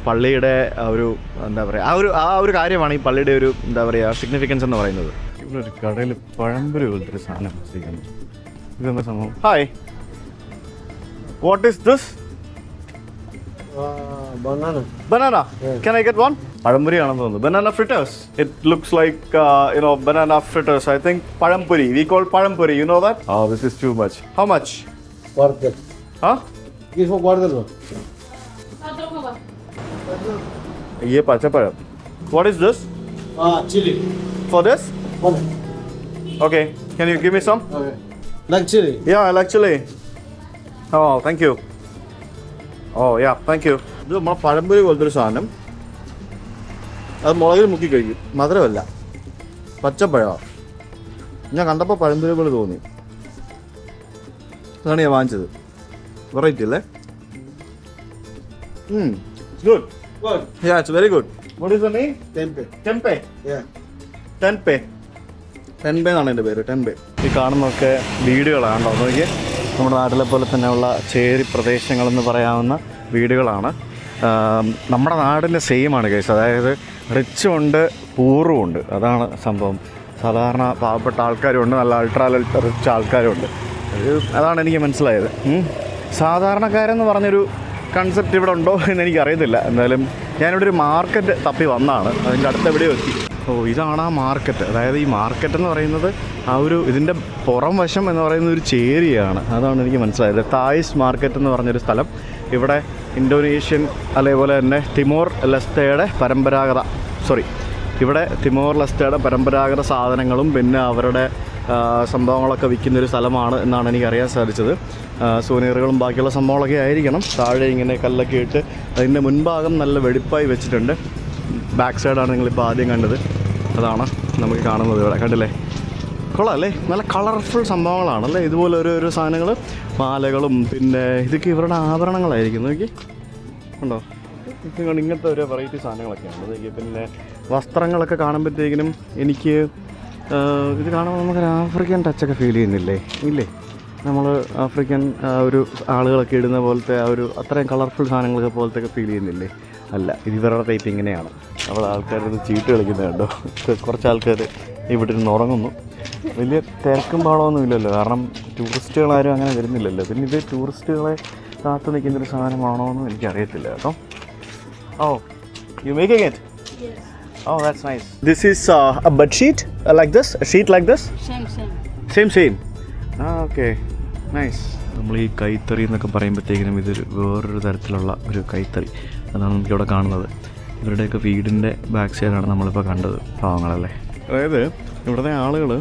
പള്ളിയുടെ ഒരു എന്താ പറയുക ആ ഒരു കാര്യമാണ് ഈ പള്ളിയുടെ ഒരു എന്താ പറയുക സിഗ്നിഫിക്കൻസ് എന്ന് പറയുന്നത്. ഇവിടെ ഒരു കടയിൽ പഴംപൊരി പോലത്തെ ഒരു സാധനം വെച്ചിരിക്കുന്നു. ഇതെന്താ സംഭവം? Hi, what is this? Banana. Yeah. Can I get one? Padampuri ആണെന്ന് തോന്നുന്നു. Banana fritters. It looks like banana fritters. I think padampuri. We call padampuri. You know that? Oh, this is too much. How much? Guardel. Huh? This for guardel. ये पचपഴം. What is this? Chili. For this? One. Okay. Can you give me some? Okay. Like chili? Yeah, I like chili. Oh, thank you. Oh, yeah, thank you. ഇത് നമ്മൾ പഴംപൊരി പോലത്തെ ഒരു സാധനം. അത് മുളകിൽ മുക്കി കഴിക്കും. മധുരമല്ല, പച്ചപ്പഴമാണ്. ഞാൻ കണ്ടപ്പോൾ പഴംപൊരി പോലെ തോന്നി. അതാണ് ഞാൻ വാങ്ങിച്ചത്. വെറൈറ്റി അല്ലേ? It's good. Good. Yeah, it's very good. What is the name? Tempe. Tempe. Yeah. ടെൻപേ എന്നാണ് എൻ്റെ പേര്. ടെൻപേ. ഈ കാണുന്നതൊക്കെ വീടുകളാണ്. നോക്കിയേ, നമ്മുടെ നാട്ടിലെ പോലെ തന്നെയുള്ള ചേരി പ്രദേശങ്ങളെന്ന് പറയാവുന്ന വീടുകളാണ്. നമ്മുടെ നാടിൻ്റെ സെയിമാണ് കേസ്. അതായത് റിച്ചും ഉണ്ട് പൂറും ഉണ്ട്. അതാണ് സംഭവം. സാധാരണ പാവപ്പെട്ട ആൾക്കാരുണ്ട്, നല്ല അൾട്രാ റിച്ച് ആൾക്കാരുണ്ട്. അതാണ് എനിക്ക് മനസ്സിലായത്. സാധാരണക്കാരെന്ന് പറഞ്ഞൊരു കൺസെപ്റ്റ് ഇവിടെ ഉണ്ടോ എന്ന് എനിക്കറിയത്തില്ല. എന്തായാലും ഞാനിവിടെ ഒരു മാർക്കറ്റ് തപ്പി വന്നതാണ്. അതിൻ്റെ അടുത്ത് എവിടെയോ എത്തി. ഇതാണ് ആ മാർക്കറ്റ്. അതായത് ഈ മാർക്കറ്റ് എന്ന് പറയുന്നത് ആ ഒരു ഇതിൻ്റെ പുറം വശം എന്ന് പറയുന്നത് ഒരു ചേരിയാണ്. അതാണ് എനിക്ക് മനസ്സിലായത്. തായ്സ് മാർക്കറ്റ് എന്ന് പറഞ്ഞൊരു സ്ഥലം. ഇവിടെ ഇന്തോനേഷ്യൻ അതേപോലെ തന്നെ തിമോർ ലെസ്തയുടെ പരമ്പരാഗത സാധനങ്ങളും പിന്നെ അവരുടെ സംഭവങ്ങളൊക്കെ വിൽക്കുന്നൊരു സ്ഥലമാണ് എന്നാണ് എനിക്കറിയാൻ സാധിച്ചത്. സൂനിയറുകളും ബാക്കിയുള്ള സംഭവങ്ങളൊക്കെ ആയിരിക്കണം. താഴെ ഇങ്ങനെ കല്ലൊക്കെ ഇട്ട് അതിൻ്റെ മുൻഭാഗം നല്ല വെടിപ്പായി വെച്ചിട്ടുണ്ട്. ബാക്ക് സൈഡാണ് നിങ്ങളിപ്പോൾ ആദ്യം കണ്ടത്. അതാണ് നമുക്ക് കാണുന്നത് ഇവിടെ. കണ്ടില്ലേ? കൊള്ളാമല്ലേ? നല്ല കളർഫുൾ സംഭവങ്ങളാണല്ലേ ഇതുപോലെ ഓരോ സാധനങ്ങൾ. മാലകളും പിന്നെ ഇതൊക്കെ ഇവരുടെ ആഭരണങ്ങളായിരിക്കും. നോക്കി ഉണ്ടോ? ഇങ്ങനത്തെ ഓരോ വെറൈറ്റി സാധനങ്ങളൊക്കെയാണ് ഇതൊക്കെ. പിന്നെ വസ്ത്രങ്ങളൊക്കെ കാണുമ്പോഴത്തേക്കിനും എനിക്ക് ഇത് കാണുമ്പോൾ നമുക്കൊരു ആഫ്രിക്കൻ ടച്ചൊക്കെ ഫീൽ ചെയ്യുന്നില്ലേ? ഇല്ലേ? നമ്മൾ ആഫ്രിക്കൻ ഒരു ആളുകളൊക്കെ ഇടുന്ന പോലത്തെ ആ ഒരു അത്രയും കളർഫുൾ സാധനങ്ങളൊക്കെ പോലത്തെ ഫീൽ ചെയ്യുന്നില്ലേ? അല്ല, ഇത് ഇവരുടെ ടൈപ്പ് ഇങ്ങനെയാണ്. അവിടെ ആൾക്കാരൊന്ന് ചീട്ട് കളിക്കുന്നത് കണ്ടോ? കുറച്ച് ആൾക്കാർ ഇവിടെ ഇരുന്ന് ഉറങ്ങുന്നു. വലിയ തിരക്കും പാളമൊന്നും ഇല്ലല്ലോ, കാരണം ടൂറിസ്റ്റുകളാരും അങ്ങനെ വരുന്നില്ലല്ലോ. പിന്നെ ഇത് ടൂറിസ്റ്റുകളെ കാത്തു നിൽക്കുന്നൊരു സാധനമാണോ എന്നും എനിക്കറിയത്തില്ല കേട്ടോ. You making it? Yes. That's nice. This is a bed sheet like this? A sheet like this? Same. Okay. Nice. നമ്മൾ ഈ കൈത്തറി എന്നൊക്കെ പറയുമ്പോഴത്തേക്കിനും ഇതൊരു വേറൊരു തരത്തിലുള്ള ഒരു കൈത്തറി. അതാണ് നമുക്കിവിടെ കാണുന്നത്. ഇവരുടെയൊക്കെ വീടിൻ്റെ ബാക്ക് സൈഡാണ് നമ്മളിപ്പോൾ കണ്ടത്. പാവങ്ങളല്ലേ? അതായത് ഇവിടുത്തെ ആളുകൾ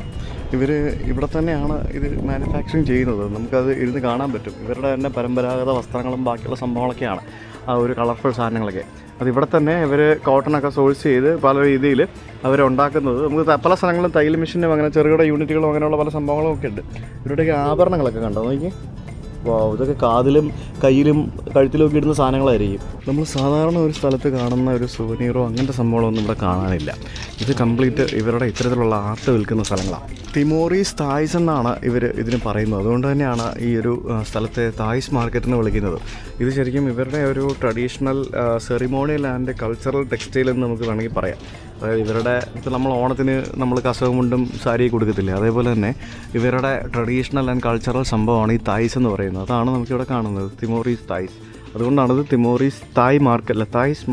ഇവിടെ തന്നെയാണ് ഇത് മാനുഫാക്ചറിങ് ചെയ്യുന്നത്. നമുക്കത് ഇരുന്ന് കാണാൻ പറ്റും. ഇവരുടെ തന്നെ പരമ്പരാഗത വസ്ത്രങ്ങളും ബാക്കിയുള്ള സംഭവങ്ങളൊക്കെയാണ് ആ ഒരു കളർഫുൾ സാധനങ്ങളൊക്കെ. അതിവിടെ തന്നെ ഇവർ കോട്ടണൊക്കെ സോഴ്സ് ചെയ്ത് പല രീതിയിൽ അവരുണ്ടാക്കുന്നത്. നമുക്ക് പല സ്ഥലങ്ങളിലും തയ്യൽ മെഷീനും അങ്ങനെ ചെറുകിട യൂണിറ്റുകളും അങ്ങനെയുള്ള പല സംഭവങ്ങളും ഒക്കെ ഉണ്ട്. ഇവരുടെയൊക്കെ ആഭരണങ്ങളൊക്കെ കണ്ടോ? നോക്കി, ഇതൊക്കെ കാതിലും കയ്യിലും കഴുത്തിലും ഒക്കെ ഇടുന്ന സാധനങ്ങളായിരിക്കും. നമ്മൾ സാധാരണ ഒരു സ്ഥലത്ത് കാണുന്ന ഒരു സുവനീറോ അങ്ങനത്തെ സംഭവങ്ങളൊന്നും ഇവിടെ കാണാനില്ല. ഇത് കംപ്ലീറ്റ് ഇവരുടെ ഇത്തരത്തിലുള്ള ആർട്ട് വിൽക്കുന്ന സ്ഥലങ്ങളാണ്. തിമോറീസ് തായ്സ് എന്നാണ് ഇവർ ഇതിന് പറയുന്നത്. അതുകൊണ്ട് തന്നെയാണ് ഈ ഒരു സ്ഥലത്തെ തായ്സ് മാർക്കറ്റ് എന്ന് വിളിക്കുന്നത്. ഇത് ശരിക്കും ഇവരുടെ ഒരു traditional ceremonial and cultural textile എന്ന് നമുക്ക് വേണമെങ്കിൽ പറയാം. അതായത് ഇവരുടെ ഇപ്പോൾ നമ്മൾ ഓണത്തിന് നമ്മൾ കസവും മുണ്ടും സാരി കൊടുക്കത്തില്ലേ, അതേപോലെ തന്നെ ഇവരുടെ ട്രഡീഷണൽ ആൻഡ് കൾച്ചറൽ സംഭവമാണ് ഈ തായ്സ് എന്ന് പറയുന്നത്. അതാണ് നമുക്കിവിടെ കാണുന്നത്, തിമോറീസ് തായ്സ്. അതുകൊണ്ടാണത് തിമോറീസ് തായ്സ്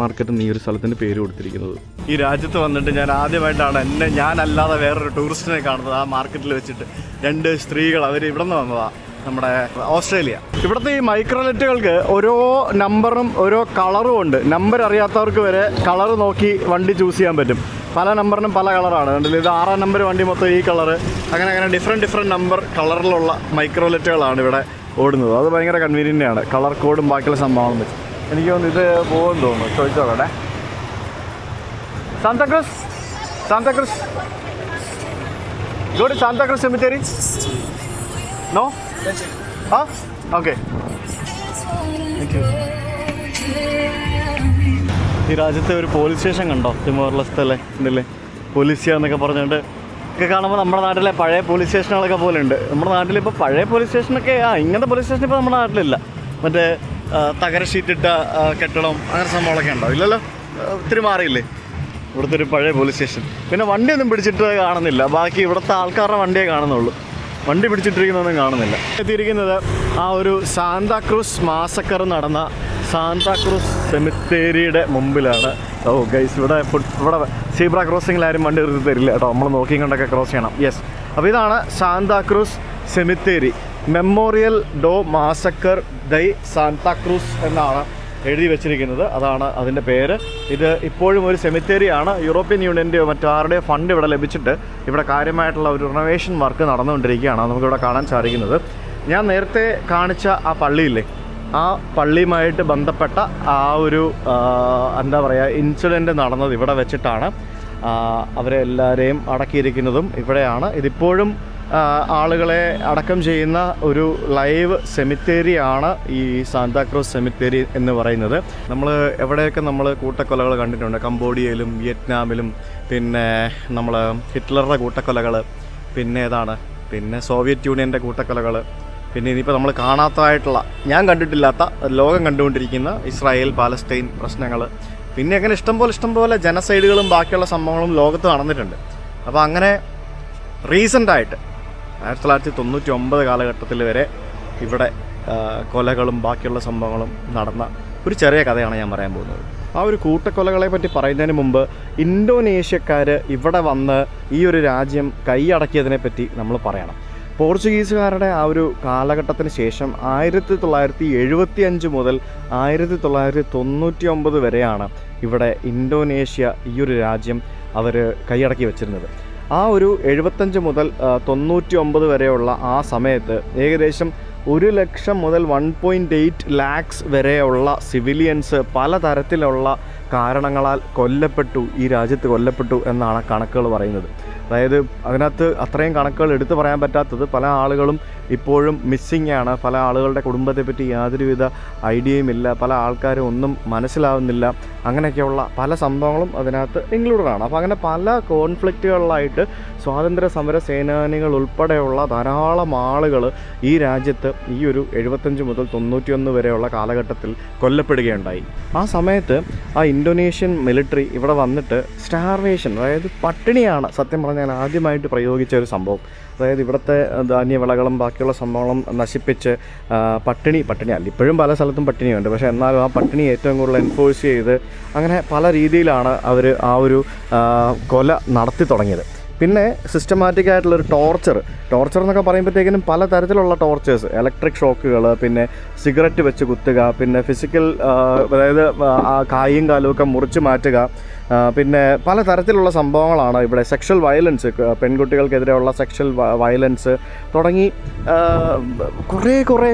മാർക്കറ്റ് എന്ന് ഈ ഒരു സ്ഥലത്തിൻ്റെ പേര് കൊടുത്തിരിക്കുന്നത്. ഈ രാജ്യത്ത് വന്നിട്ട് ഞാൻ ആദ്യമായിട്ടാണ് ഞാനല്ലാതെ വേറൊരു ടൂറിസ്റ്റിനെ കാണുന്നത് ആ മാർക്കറ്റിൽ വെച്ചിട്ട്. 2 സ്ത്രീകൾ, അവർ ഇവിടെ നിന്ന് വന്നതാണ്, നമ്മുടെ ഓസ്ട്രേലിയ. ഇവിടുത്തെ ഈ മൈക്രോനെറ്റുകൾക്ക് ഓരോ നമ്പറും ഓരോ കളറും ഉണ്ട്. നമ്പർ അറിയാത്തവർക്ക് വരെ കളർ നോക്കി വണ്ടി ചൂസ് ചെയ്യാൻ പറ്റും. പല നമ്പറിനും പല കളറാണ്. കണ്ടില്ല, ഇത് 6-ാം നമ്പർ വണ്ടി മൊത്തം ഈ കളറ്, അങ്ങനെ ഡിഫറെൻറ്റ് നമ്പർ കളറിലുള്ള മൈക്രോനെറ്റുകളാണ് ഇവിടെ ഓടുന്നത്. അത് ഭയങ്കര കൺവീനിയൻ്റാണ്. കളർ കോഡും ബാക്കിയുള്ള സംഭവങ്ങളും വെച്ച്. എനിക്ക് തോന്നുന്നു ഇത് പോകുമെന്ന് തോന്നുന്നു. ചോദിച്ചോട്ടെ. Santa Cruz go to Santa Cruz Cemetery? No? Okay. Thank you. ഈ രാജ്യത്തെ ഒരു പോലീസ് സ്റ്റേഷൻ കണ്ടോ? തിമോർ ലെസ്തല്ലേ ഉണ്ടല്ലേ, പോലീസിയ എന്നൊക്കെ പറഞ്ഞുകൊണ്ട് ഒക്കെ കാണുമ്പോൾ നമ്മുടെ നാട്ടിലെ പഴയ പോലീസ് സ്റ്റേഷനുകളൊക്കെ പോലെ ഉണ്ട്. നമ്മുടെ നാട്ടിലിപ്പോൾ പഴയ പോലീസ് സ്റ്റേഷനൊക്കെ ഇങ്ങനത്തെ പോലീസ് സ്റ്റേഷൻ ഇപ്പോൾ നമ്മുടെ നാട്ടിലില്ല. മറ്റേ തകര ഷീറ്റിട്ട കെട്ടിടം അങ്ങനെ സംഭവങ്ങളൊക്കെ ഉണ്ടോ? ഇല്ലല്ലോ, ഒത്തിരി മാറിയില്ലേ ഇവിടുത്തെ ഒരു പഴയ പോലീസ് സ്റ്റേഷൻ. പിന്നെ വണ്ടിയൊന്നും പിടിച്ചിട്ട് കാണുന്നില്ല. ബാക്കി ഇവിടുത്തെ ആൾക്കാരുടെ വണ്ടിയേ കാണുന്നുള്ളൂ, വണ്ടി പിടിച്ചിട്ടിരിക്കുന്നൊന്നും കാണുന്നില്ല. എത്തിയിരിക്കുന്നത് ആ ഒരു സാന്താക്രൂസ് മാസക്കർ നടന്ന സാന്താക്രൂസ് സെമിത്തേരിയുടെ മുമ്പിലാണ്. ഗൈസ്, ഇവിടെ സീബ്ര ക്രോസിങ്ങിൽ ആരും വണ്ടി നിർത്തി തരില്ല കേട്ടോ, നമ്മൾ നോക്കിയും കണ്ടൊക്കെ ക്രോസ് ചെയ്യണം. യെസ്, അപ്പോൾ ഇതാണ് സാന്താക്രൂസ് സെമിത്തേരി. മെമ്മോറിയൽ ഡോ മാസക്കർ ദൈ സാന്താക്രൂസ് എന്നാണ് എഴുതി വെച്ചിരിക്കുന്നത്. അതാണ് അതിൻ്റെ പേര്. ഇത് ഇപ്പോഴും ഒരു സെമിത്തേരിയാണ്. യൂറോപ്യൻ യൂണിയൻ്റെയോ മറ്റാരുടെയോ ഫണ്ട് ഇവിടെ ലഭിച്ചിട്ട് ഇവിടെ കാര്യമായിട്ടുള്ള ഒരു റിനോവേഷൻ വർക്ക് നടന്നുകൊണ്ടിരിക്കുകയാണ്. നമുക്കിവിടെ കാണാൻ സാധിക്കുന്നത്. ഞാൻ നേരത്തെ കാണിച്ച ആ പള്ളിയില്ലേ, ആ പള്ളിയുമായിട്ട് ബന്ധപ്പെട്ട ആ ഒരു എന്താ പറയുക ഇൻസിഡൻറ്റ് നടന്നത് ഇവിടെ വെച്ചിട്ടാണ്. അവരെ എല്ലാവരെയും അടക്കിയിരിക്കുന്നതും ഇവിടെയാണ്. ഇതിപ്പോഴും ആളുകളെ അടക്കം ചെയ്യുന്ന ഒരു ലൈവ് സെമിത്തേരിയാണ് ഈ സാന്താക്രൂസ് സെമിത്തേരി എന്ന് പറയുന്നത്. നമ്മൾ എവിടെയൊക്കെ നമ്മൾ കൂട്ടക്കൊലകൾ കണ്ടിട്ടുണ്ട്, കംബോഡിയയിലും വിയറ്റ്നാമിലും, പിന്നെ നമ്മൾ ഹിറ്റ്ലറുടെ കൂട്ടക്കൊലകൾ, പിന്നെ പിന്നെ സോവിയറ്റ് യൂണിയൻ്റെ കൂട്ടക്കൊലകൾ, പിന്നെ ഇനിയിപ്പോൾ നമ്മൾ കാണാത്തതായിട്ടുള്ള, ഞാൻ കണ്ടിട്ടില്ലാത്ത, ലോകം കണ്ടുകൊണ്ടിരിക്കുന്ന ഇസ്രായേൽ പാലസ്തീൻ പ്രശ്നങ്ങൾ, പിന്നെ അങ്ങനെ ഇഷ്ടംപോലെ ജനസൈഡുകളും ബാക്കിയുള്ള സംഭവങ്ങളും ലോകത്ത് നടന്നിട്ടുണ്ട്. അപ്പോൾ അങ്ങനെ റീസെൻ്റായിട്ട് 1999 കാലഘട്ടത്തിൽ വരെ ഇവിടെ കൊലകളും ബാക്കിയുള്ള സംഭവങ്ങളും നടന്ന ഒരു ചെറിയ കഥയാണ് ഞാൻ പറയാൻ പോകുന്നത്. ആ ഒരു കൂട്ടക്കൊലകളെ പറ്റി പറയുന്നതിന് മുമ്പ് ഇന്തോനേഷ്യക്കാർ ഇവിടെ വന്ന് ഈ ഒരു രാജ്യം കൈയടക്കിയതിനെ പറ്റി നമ്മൾ പറയണം. പോർച്ചുഗീസുകാരുടെ ആ ഒരു കാലഘട്ടത്തിന് ശേഷം 1975 മുതൽ 1999 വരെയാണ് ഇവിടെ ഇന്തോനേഷ്യ ഈ ഒരു രാജ്യം അവർ കൈയടക്കി വച്ചിരുന്നത്. ആ ഒരു 75 മുതൽ 99 വരെയുള്ള ആ സമയത്ത് ഏകദേശം 1 ലക്ഷം മുതൽ 1.8 ലാക്സ് വരെയുള്ള സിവിലിയൻസ് പലതരത്തിലുള്ള കാരണങ്ങളാൽ ഈ രാജ്യത്ത് കൊല്ലപ്പെട്ടു എന്നാണ് കണക്കുകൾ പറയുന്നത്. അതായത് അതിനകത്ത് അത്രയും കണക്കുകൾ എടുത്തു പറയാൻ പറ്റാത്തത്, പല ആളുകളും ഇപ്പോഴും മിസ്സിംഗ് ആണ്, പല ആളുകളുടെ കുടുംബത്തെപ്പറ്റി യാതൊരുവിധ ഐഡിയയും ഇല്ല, പല ആൾക്കാരും ഒന്നും മനസ്സിലാവുന്നില്ല, അങ്ങനെയൊക്കെയുള്ള പല സംഭവങ്ങളും അതിനകത്ത് ഇൻക്ലൂഡഡ് ആണ്. അപ്പോൾ അങ്ങനെ പല കോൺഫ്ലിക്റ്റുകളിലായിട്ട് സ്വാതന്ത്ര്യ സമര സേനാനികൾ ഉൾപ്പെടെയുള്ള ധാരാളം ആളുകൾ ഈ രാജ്യത്ത് ഈ ഒരു 75 മുതൽ 91 വരെയുള്ള കാലഘട്ടത്തിൽ കൊല്ലപ്പെടുകയുണ്ടായി. ആ സമയത്ത് ആ ഇന്തോനേഷ്യൻ മിലിറ്ററി ഇവിടെ വന്നിട്ട് സ്റ്റാർവേഷൻ, അതായത് പട്ടിണിയാണ് സത്യം പറഞ്ഞാൽ ആദ്യമായിട്ട് പ്രയോഗിച്ച ഒരു സംഭവം. അതായത് ഇവിടുത്തെ ധാന്യവിളകളും ബാക്കിയുള്ള സംഭവങ്ങളും നശിപ്പിച്ച് പട്ടിണിയല്ല, ഇപ്പോഴും പല സ്ഥലത്തും പട്ടിണിയുണ്ട്, പക്ഷേ എന്നാലും ആ പട്ടിണി ഏറ്റവും കൂടുതൽ എൻഫോഴ്സ് ചെയ്ത് അങ്ങനെ പല രീതിയിലാണ് അവർ ആ ഒരു കൊല നടത്തി തുടങ്ങിയത്. പിന്നെ സിസ്റ്റമാറ്റിക് ആയിട്ടുള്ളൊരു ടോർച്ചർ എന്നൊക്കെ പറയുമ്പോഴത്തേക്കിനും പല തരത്തിലുള്ള ടോർച്ചേഴ്സ്, ഇലക്ട്രിക് ഷോക്കുകൾ, പിന്നെ സിഗരറ്റ് വെച്ച് കുത്തുക, പിന്നെ ഫിസിക്കൽ, അതായത് കായും കാലും ഒക്കെ മുറിച്ച് മാറ്റുക, പിന്നെ പല തരത്തിലുള്ള സംഭവങ്ങളാണ് ഇവിടെ. സെക്ഷൽ വയലൻസ്, പെൺകുട്ടികൾക്കെതിരെയുള്ള സെക്ഷൽ വയലൻസ് തുടങ്ങി കുറേ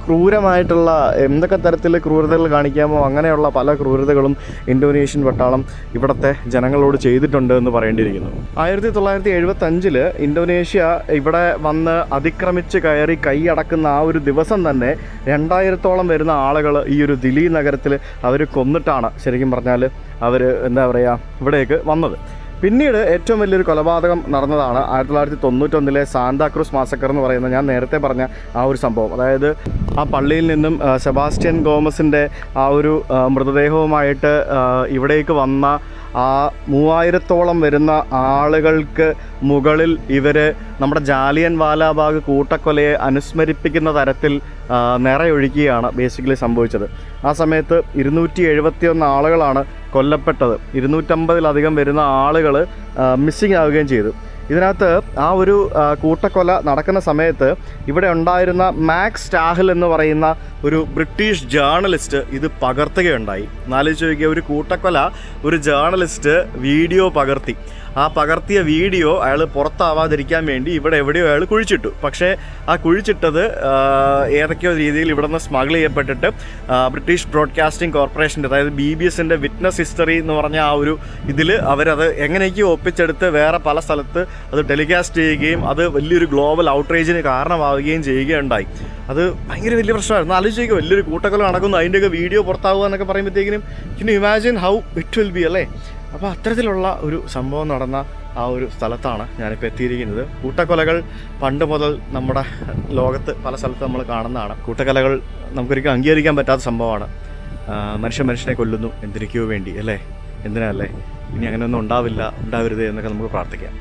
ക്രൂരമായിട്ടുള്ള എന്തൊക്കെ തരത്തിൽ ക്രൂരതകൾ കാണിക്കാമോ അങ്ങനെയുള്ള പല ക്രൂരതകളും ഇന്തോനേഷ്യൻ പട്ടാളം ഇവിടുത്തെ ജനങ്ങളോട് ചെയ്തിട്ടുണ്ട് എന്ന് പറയേണ്ടിയിരിക്കുന്നു. 1975 ഇന്തോനേഷ്യ ഇവിടെ വന്ന് അതിക്രമിച്ച് കയറി കൈയടക്കുന്ന ആ ഒരു ദിവസം തന്നെ 2000-ഓളം വരുന്ന ആളുകൾ ഈ ഒരു ദില്ലി നഗരത്തിൽ അവർ കൊന്നിട്ടാണ് ശരിക്കും പറഞ്ഞാൽ അവർ ഇവിടേക്ക് വന്നത്. പിന്നീട് ഏറ്റവും വലിയൊരു കൊലപാതകം നടന്നതാണ് 1991 സാന്താക്രൂസ് മാസക്കർ എന്ന് പറയുന്ന, ഞാൻ നേരത്തെ പറഞ്ഞ ആ ഒരു സംഭവം. അതായത് ആ പള്ളിയിൽ നിന്നും സെബാസ്റ്റ്യൻ ഗോമസിൻ്റെ ആ ഒരു മൃതദേഹവുമായിട്ട് ഇവിടേക്ക് വന്ന ആ 3000-ഓളം വരുന്ന ആളുകൾക്ക് മുകളിൽ ഇവർ നമ്മുടെ ജാലിയൻ വാലാബാഗ് കൂട്ടക്കൊലയെ അനുസ്മരിപ്പിക്കുന്ന തരത്തിൽ നിറയൊഴുക്കിയാണ് ബേസിക്കലി സംഭവിച്ചത്. ആ സമയത്ത് 271 ആളുകളാണ് കൊല്ലപ്പെട്ടത്, 250-ലധികം വരുന്ന ആളുകൾ മിസ്സിംഗ് ആവുകയും ചെയ്തു. ഇതിനകത്ത് ആ ഒരു കൂട്ടക്കൊല നടക്കുന്ന സമയത്ത് ഇവിടെ ഉണ്ടായിരുന്ന മാക്സ് സ്റ്റാഹിൽ എന്ന് പറയുന്ന ഒരു ബ്രിട്ടീഷ് ജേർണലിസ്റ്റ് ഇത് പകർത്തുകയുണ്ടായി. എന്നാലോചിച്ച് നോക്കിയ ഒരു കൂട്ടക്കൊല ഒരു ജേർണലിസ്റ്റ് വീഡിയോ പകർത്തി. ആ പകർത്തിയ വീഡിയോ അയാൾ പുറത്താവാതിരിക്കാൻ വേണ്ടി ഇവിടെ എവിടെയോ അയാൾ കുഴിച്ചിട്ടു. പക്ഷേ ആ കുഴിച്ചിട്ടത് ഏതൊക്കെയോ രീതിയിൽ ഇവിടെ നിന്ന് സ്മഗിൾ ചെയ്യപ്പെട്ടിട്ട് ബ്രിട്ടീഷ് ബ്രോഡ്കാസ്റ്റിംഗ് കോർപ്പറേഷൻ്റെ, അതായത് BBSൻ്റെ വിറ്റ്നസ് ഹിസ്റ്ററി എന്ന് പറഞ്ഞ ആ ഒരു ഇതിൽ അവരത് എങ്ങനെയൊക്കെയോ ഒപ്പിച്ചെടുത്ത് വേറെ പല സ്ഥലത്ത് അത് ടെലികാസ്റ്റ് ചെയ്യുകയും അത് വലിയൊരു ഗ്ലോബൽ ഔട്ട്റേജിന് കാരണമാവുകയും ചെയ്യുകയുണ്ടായി. അത് ഭയങ്കര വലിയ പ്രശ്നമായിരുന്നു. ആലോചിക്കുക, വലിയൊരു കൂട്ടക്കൊല നടക്കുന്നു, അതിൻ്റെയൊക്കെ വീഡിയോ പുറത്താവുക എന്നൊക്കെ പറയുമ്പോഴത്തേക്കിനും can you imagine how it will be, അല്ലേ? അപ്പോൾ അത്തരത്തിലുള്ള ഒരു സംഭവം നടന്ന ആ ഒരു സ്ഥലത്താണ് ഞാനിപ്പോൾ എത്തിയിരിക്കുന്നത്. കൂട്ടക്കൊലകൾ പണ്ട് മുതൽ നമ്മുടെ ലോകത്ത് പല സ്ഥലത്ത് നമ്മൾ കാണുന്നതാണ്. കൂട്ടക്കൊലകൾ നമുക്കൊരിക്കലും അംഗീകരിക്കാൻ പറ്റാത്ത സംഭവമാണ്. മനുഷ്യനെ കൊല്ലുന്നു എന്തിനൊക്കെയോ വേണ്ടി, അല്ലേ? എന്തിനല്ലേ? ഇനി അങ്ങനെയൊന്നും ഉണ്ടാവരുത് എന്നൊക്കെ നമുക്ക് പ്രാർത്ഥിക്കാം.